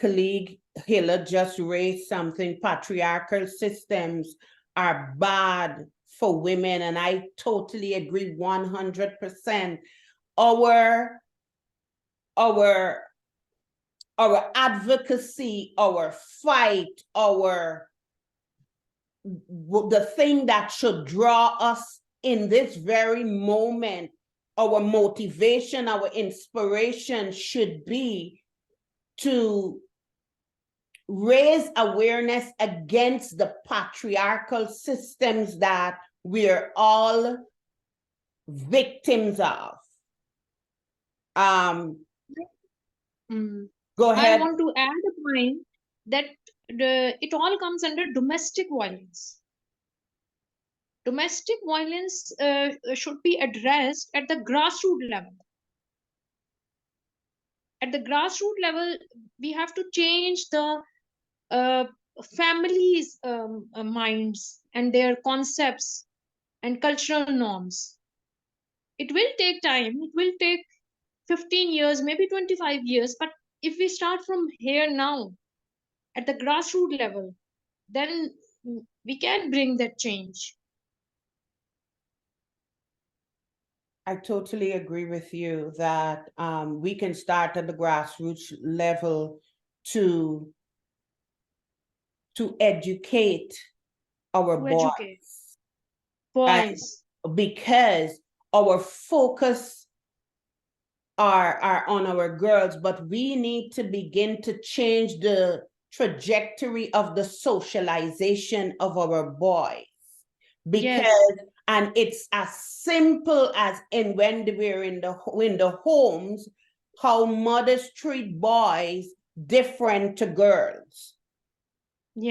colleague Hilla just raised something. Patriarchal systems are bad for women, and I totally agree 100%. Our advocacy, our fight, the thing that should draw us in this very moment, our motivation, our inspiration should be to raise awareness against the patriarchal systems that we're all victims of. Go I ahead. want to add a point that it all comes under domestic violence. Domestic violence should be addressed at the grassroots level. At the grassroots level, we have to change the uh, families' minds and their concepts and cultural norms. It will take time. It will take 15 years, maybe 25 years. But if we start from here now, at the grassroots level, then we can bring that change. I totally agree with you that we can start at the grassroots level to educate our To boys. educate boys. Because our focus are on our girls, but we need to begin to change the trajectory of the socialization of our boys. Because Yes. and it's as simple as in when we're in the homes, how mothers treat boys different to girls.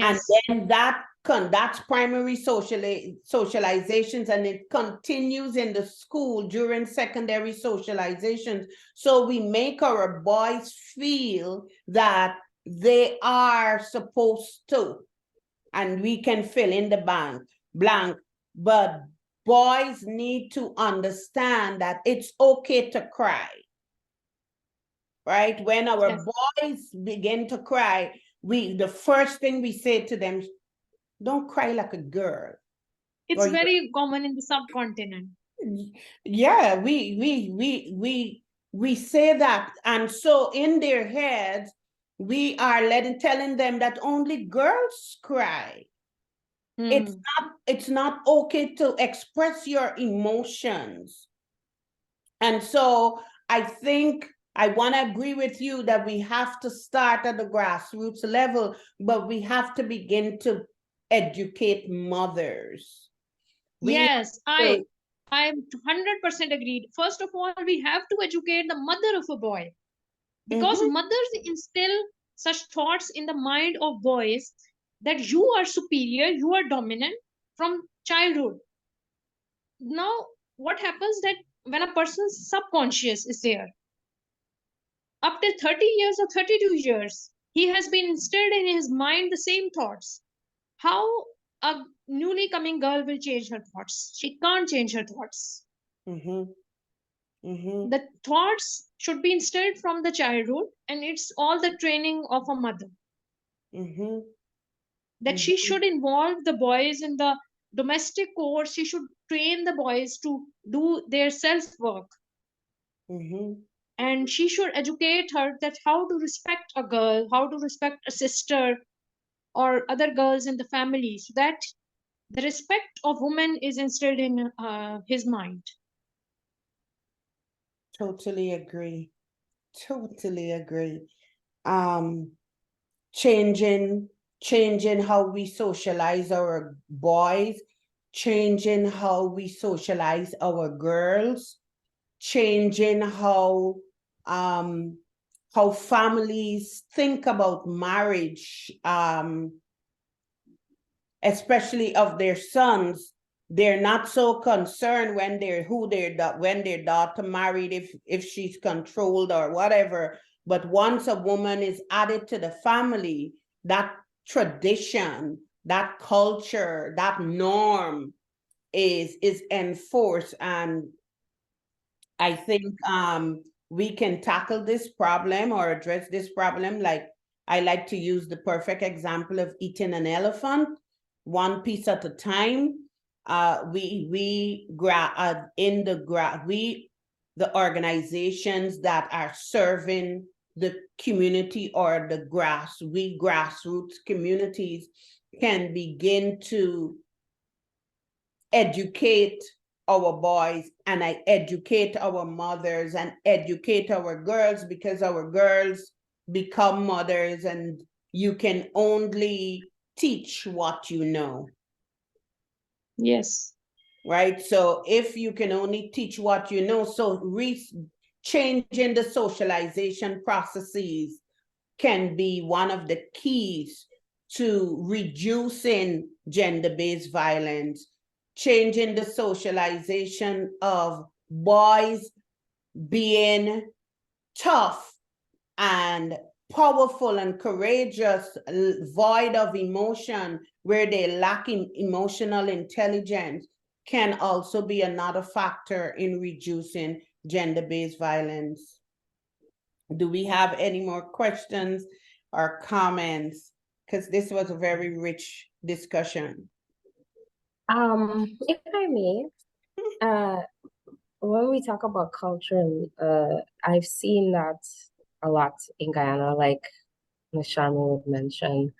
And Yes. then that's primary socializations, and it continues in the school during secondary socializations. So we make our boys feel that they are supposed to, and we can fill in the blank. But boys need to understand that it's okay to cry. Right? When our Yes. boys begin to cry, the first thing we say to them, don't cry like a girl. It's Or very common in the subcontinent. yeah, we say that. And so in their heads, we are telling them that only girls cry. Hmm. It's not okay to express your emotions. And so I think I want to agree with you that we have to start at the grassroots level, but we have to begin to educate mothers. We Yes, have to, I'm 100% agreed. First of all, we have to educate the mother of a boy, because mhm, mothers instill such thoughts in the mind of boys that you are superior, you are dominant from childhood. Now, what happens that when a person's subconscious is there, up till 30 years or 32 years, he has been instilled in his mind the same thoughts. How a newly coming girl will change her thoughts? She can't change her thoughts. mhm, mhm, The thoughts should be instilled from the childhood, and it's all the training of a mother, mhm, that she mhm, should involve the boys in the domestic course. She should train the boys to do their self work, mhm. and she should educate her that how to respect a girl, how to respect a sister or other girls in the family, so that the respect of women is instilled in his mind. Totally agree. Totally agree. Um, changing changing how we socialize our boys, changing how we socialize our girls, changing um how families think about marriage, especially of their sons. They're not so concerned when when their daughter married, if she's controlled or whatever. But once a woman is added to the family, that tradition, that culture, that norm is enforced. And I think we can tackle this problem or address this problem. Like, I like to use the perfect example of eating an elephant one piece at a time. The organizations that are serving the community or grassroots communities can begin to educate our boys, and I educate our mothers and educate our girls, because our girls become mothers, and you can only teach what you know. Yes. Right? So if you can only teach what you know, so changing the socialization processes can be one of the keys to reducing gender-based violence, changing the socialization of boys being tough and powerful and courageous, void of emotion, where they lack in emotional intelligence, can also be another factor in reducing gender-based violence. Do we have any more questions or comments? Because this was a very rich discussion. If I may, uh, when we talk about culture, I've seen that a lot in Guyana, like Ms. Sharma would mention.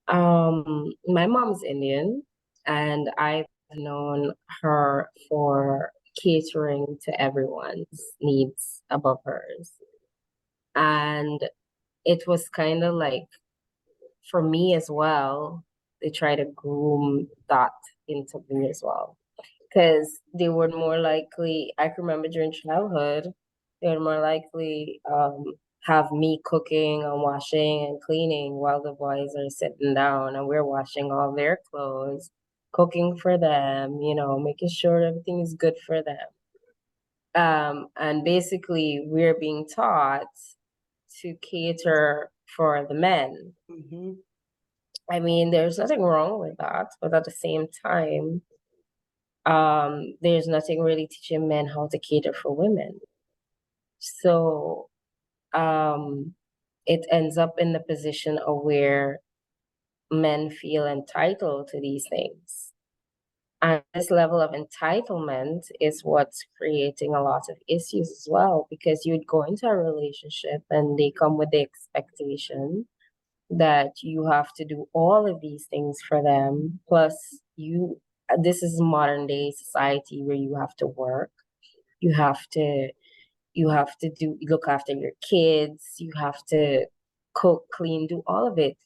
My mom's Indian, and I've known her for catering to everyone's needs above hers. And it was kind of like, for me as well, they try to groom that into me as well. Because they were more likely, I can remember during childhood, they would more likely have me cooking and washing and cleaning while the boys are sitting down and we're washing all their clothes, cooking for them, making sure everything is good for them. And basically, we're being taught to cater for the men. Mhm. I mean, there's nothing wrong with that, but at the same time, there's nothing really teaching men how to cater for women. So, it ends up in the position of where men feel entitled to these things. And this level of entitlement is what's creating a lot of issues as well, because you'd go into a relationship and they come with the expectation that you have to do all of these things for them. Plus, this is modern day society where you have to work, you have to look after your kids, you have to cook, clean, do all of it.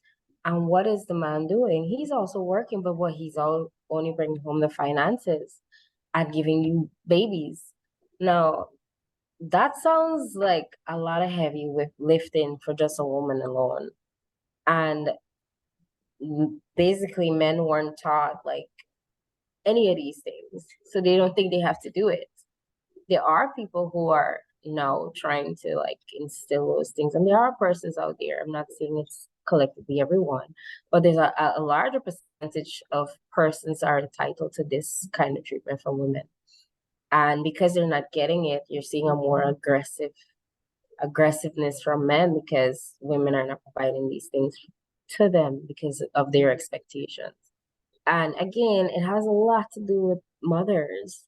And what is the man doing? He's also working, but he's only bringing home the finances and giving you babies. Now, that sounds like a lot of heavy with lifting for just a woman alone. And basically, men weren't taught like any of these things, so they don't think they have to do it. There are people who are now trying to like instill those things, and there are persons out there. I'm not saying it's collectively everyone, but there's a larger percentage of persons are entitled to this kind of treatment from women. And because they're not getting it, you're seeing a more aggressiveness from men because women are not providing these things to them because of their expectations. And again, it has a lot to do with mothers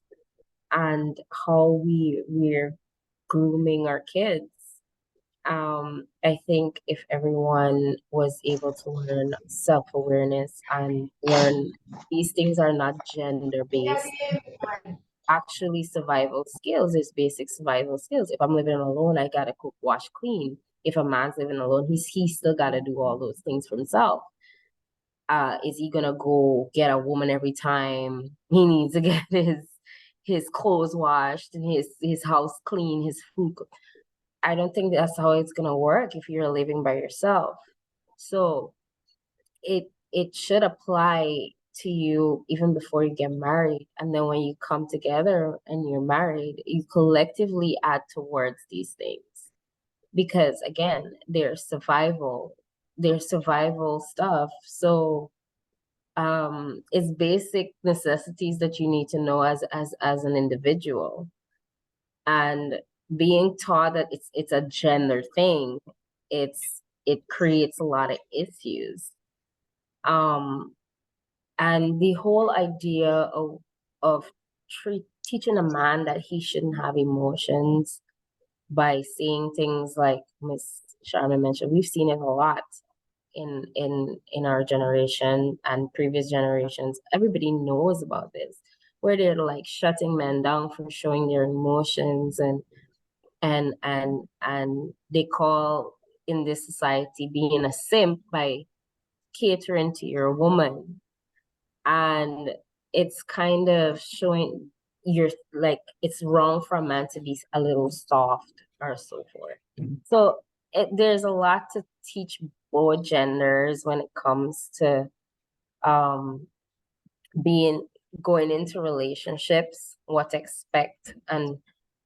and how we're grooming our kids. I think if everyone was able to learn self-awareness and learn these things are not gender-based, actually survival skills is basic survival skills. If I'm living alone, I gotta cook, wash, clean. If a man's living alone, he still gotta do all those things for himself. Is he gonna go get a woman every time he needs to get his clothes washed and his house clean, his food cooked? I don't think that's how it's gonna work if you're living by yourself. So it should apply to you even before you get married. And then when you come together and you're married, you collectively add towards these things. Because again, they're survival stuff. So it's basic necessities that you need to know as an individual. And being taught that it's a gender thing, it creates a lot of issues. And the whole idea of teaching a man that he shouldn't have emotions by saying things like Miss Sharma mentioned, we've seen it a lot in our generation and previous generations. Everybody knows about this, where they're like shutting men down for showing their emotions, and they call in this society being a simp by catering to your woman. And it's kind of showing you're like, it's wrong for a man to be a little soft or so forth. So there's a lot to teach both genders when it comes to going into relationships, what to expect, and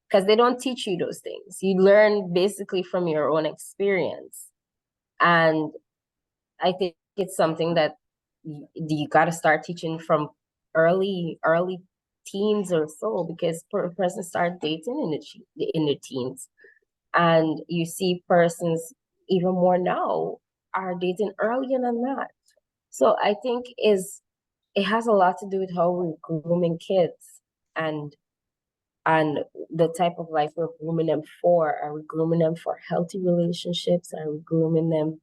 because they don't teach you those things. You learn basically from your own experience. And I think it's something that you got to start teaching from early teens or so, because persons start dating in their teens, and you see persons even more now are dating earlier than that. So I think it has a lot to do with how we're grooming kids, and the type of life we're grooming them for. Are we grooming them for healthy relationships? Are we grooming them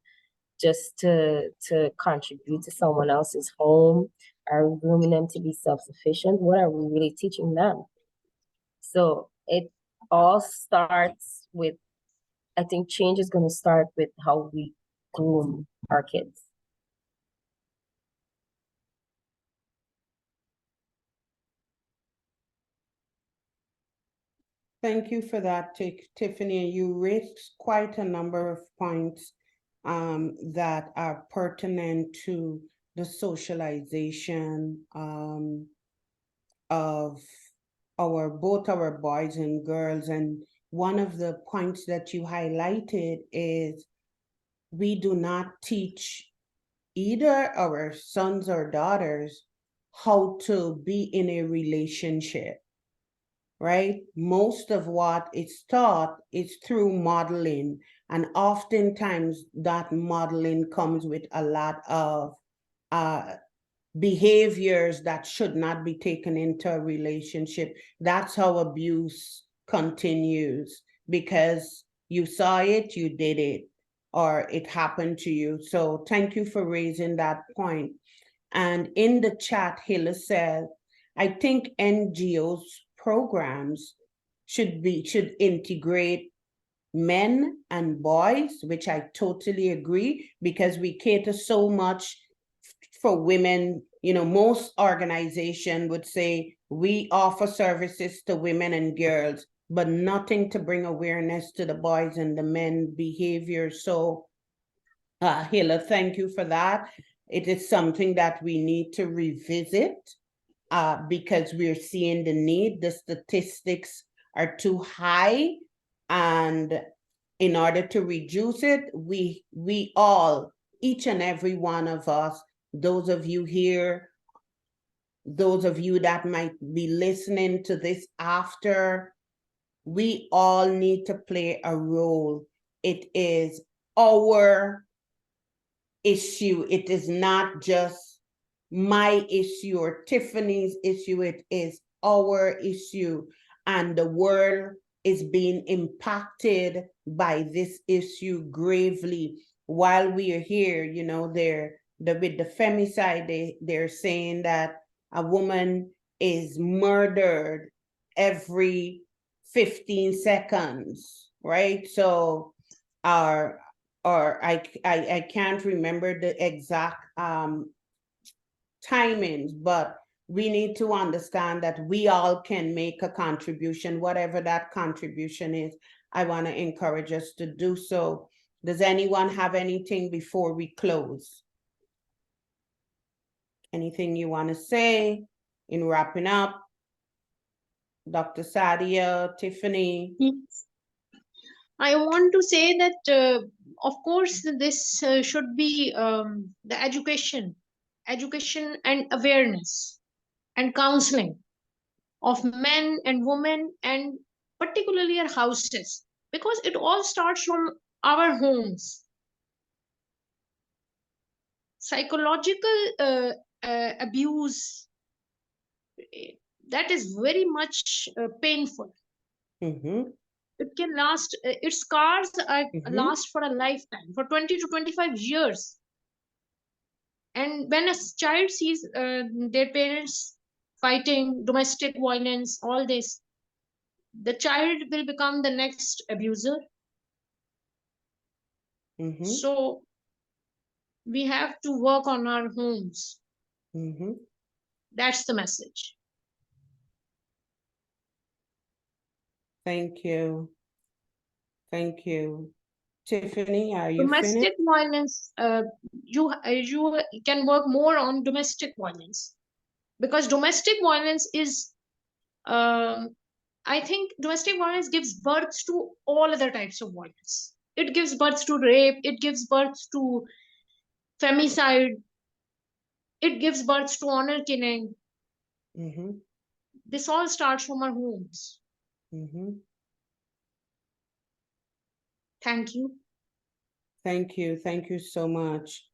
just to contribute to someone else's home? Are we grooming them to be self-sufficient? What are we really teaching them? So it all starts with, I think change is going to start with how we groom our kids. Thank you for that, Tiffany. You raised quite a number of points that are pertinent to the socialization of both our boys and girls. And one of the points that you highlighted is we do not teach either our sons or daughters how to be in a relationship, right? Most of what is taught is through modeling, and oftentimes that modeling comes with a lot of behaviors that should not be taken into a relationship. That's how abuse continues, because you saw it, you did it, or it happened to you. So thank you for raising that point. And in the chat, Hilla said, I think NGOs programs should integrate men and boys, which I totally agree, because we cater so much for women. You know, most organizations would say we offer services to women and girls, but nothing to bring awareness to the boys and the men behavior. So Hilla, thank you for that. It is something that we need to revisit because we're seeing the need. The statistics are too high, and in order to reduce it, we all, each and every one of us, those of you here, those of you that might be listening to this after, we all need to play a role. It is our issue. It is not just my issue or Tiffany's issue. It is our issue, and the world is being impacted by this issue gravely. While we are here, you know, with the femicide, they're saying that a woman is murdered every 15 seconds, right? So our or I can't remember the exact timings, but we need to understand that we all can make a contribution, whatever that contribution is. I want to encourage us to do so. Does anyone have anything before we close? Anything you want to say in wrapping up? Dr. Sadia, Tiffany? Yes. I want to say that, of course, this should be the education and awareness and counseling of men and women, and particularly our houses, because it all starts from our homes. Psychological abuse, that is very much painful. Mm-hmm. It can last, its scars Mm-hmm. last for a lifetime, for 20 to 25 years. And when a child sees their parents fighting, domestic violence, all this, the child will become the next abuser. Mm-hmm. So we have to work on our homes. Mm-hmm. That's the message. Thank you. Thank you. Tiffany, are you finished? Domestic violence, you can work more on domestic violence, because domestic violence is, I think domestic violence gives birth to all other types of violence. It gives birth to rape, it gives birth to femicide, it gives birth to honor killing. Mm-hmm. This all starts from our homes. Mm-hmm. Thank you. Thank you. Thank you so much.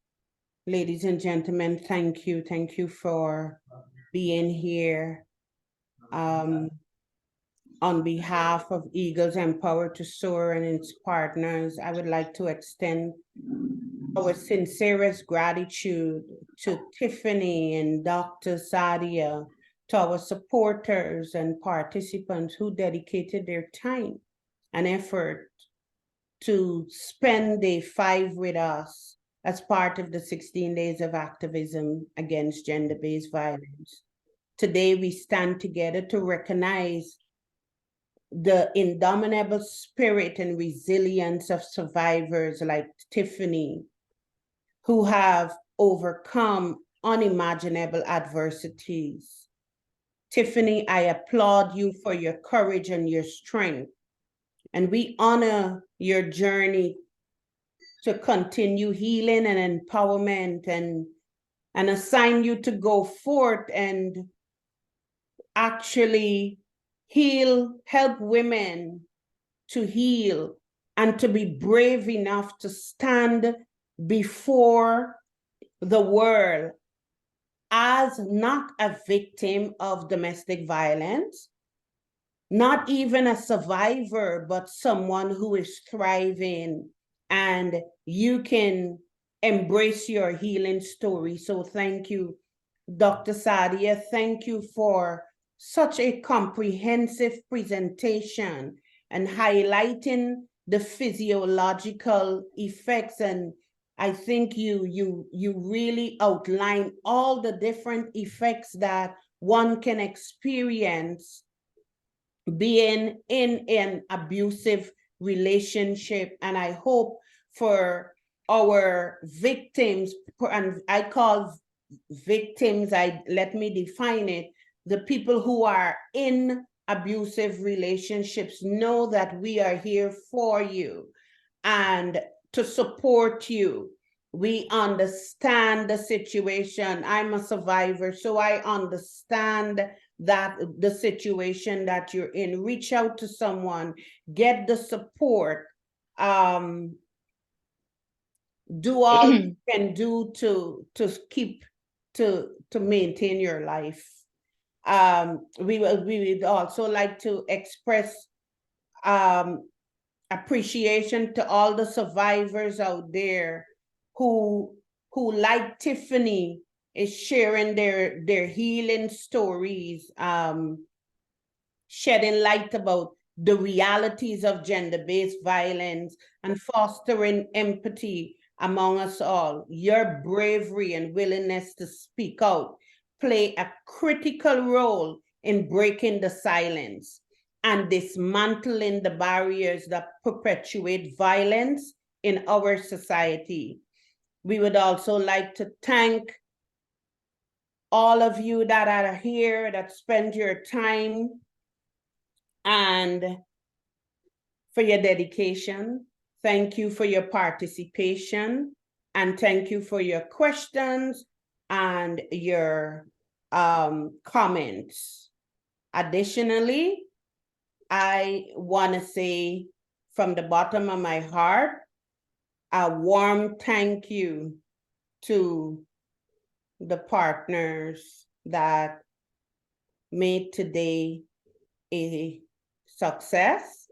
Ladies and gentlemen, thank you. Thank you for being here. On behalf of Eagles Empower to Soar and its partners, I would like to extend our sincerest gratitude to Tiffany and Dr. Sadia, to our supporters and participants who dedicated their time and effort to spend day 5 with us as part of the 16 Days of Activism against gender-based violence. Today, we stand together to recognize the indomitable spirit and resilience of survivors like Tiffany, who have overcome unimaginable adversities. Tiffany, I applaud you for your courage and your strength. And we honor your journey to continue healing and empowerment, and assign you to go forth and actually help women to heal and to be brave enough to stand before the world as not a victim of domestic violence, not even a survivor, but someone who is thriving, and you can embrace your healing story. So thank you, Dr. Sadia. Thank you for such a comprehensive presentation and highlighting the physiological effects. And I think you really outline all the different effects that one can experience being in an abusive relationship. And I hope for our victims, and I call victims, let me define it, the people who are in abusive relationships, know that we are here for you and to support you. We understand the situation. I'm a survivor, so I understand that the situation that you're in. Reach out to someone, get the support, do all you can do to keep to maintain your life. We would also like to express appreciation to all the survivors out there who like Tiffany is sharing their healing stories, shedding light about the realities of gender-based violence and fostering empathy among us all. Your bravery and willingness to speak out play a critical role in breaking the silence and dismantling the barriers that perpetuate violence in our society. We would also like to thank all of you that are here, that spend your time, and for your dedication. Thank you for your participation, and thank you for your questions and your comments. Additionally, I want to say from the bottom of my heart, a warm thank you to the partners that made today a success.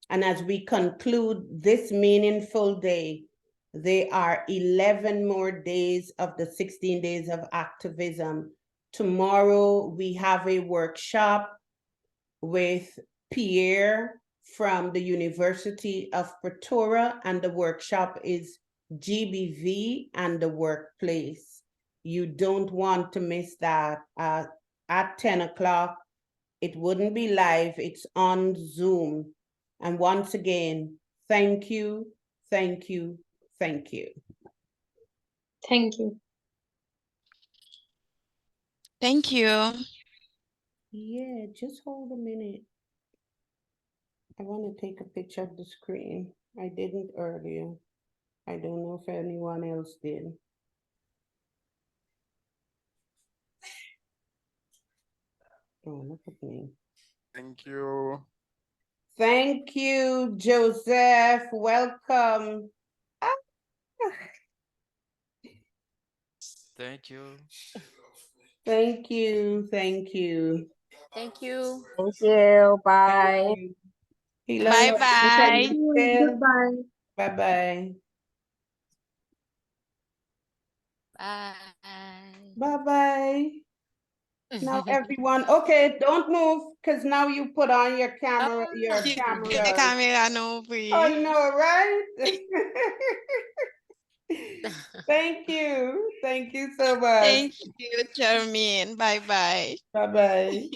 And as we conclude this meaningful day, there are 11 more days of the 16 Days of Activism. Tomorrow, we have a workshop with Pierre from the University of Pretoria, and the workshop is GBV and the workplace. You don't want to miss that. At 10 o'clock, it wouldn't be live, it's on Zoom. And once again, thank you, thank you, thank you. Thank you. Thank you. Yeah, just hold a minute. I want to take a picture of the screen. I didn't earlier. I don't know if anyone else did. Oh, look at me. Thank you. Thank you, Joseph. Welcome. Thank you. Thank you. Thank you. Thank you. Thank you. Bye. Thank you. Hila, Bye-bye. Thank you. Goodbye. Bye-bye. Bye. Bye-bye. Now everyone, okay, don't move, because now you put on your camera, Oh, your the camera. camera no free. I know, right? Thank you. Thank you so much. Thank you, Charmaine. Bye bye. Bye-bye.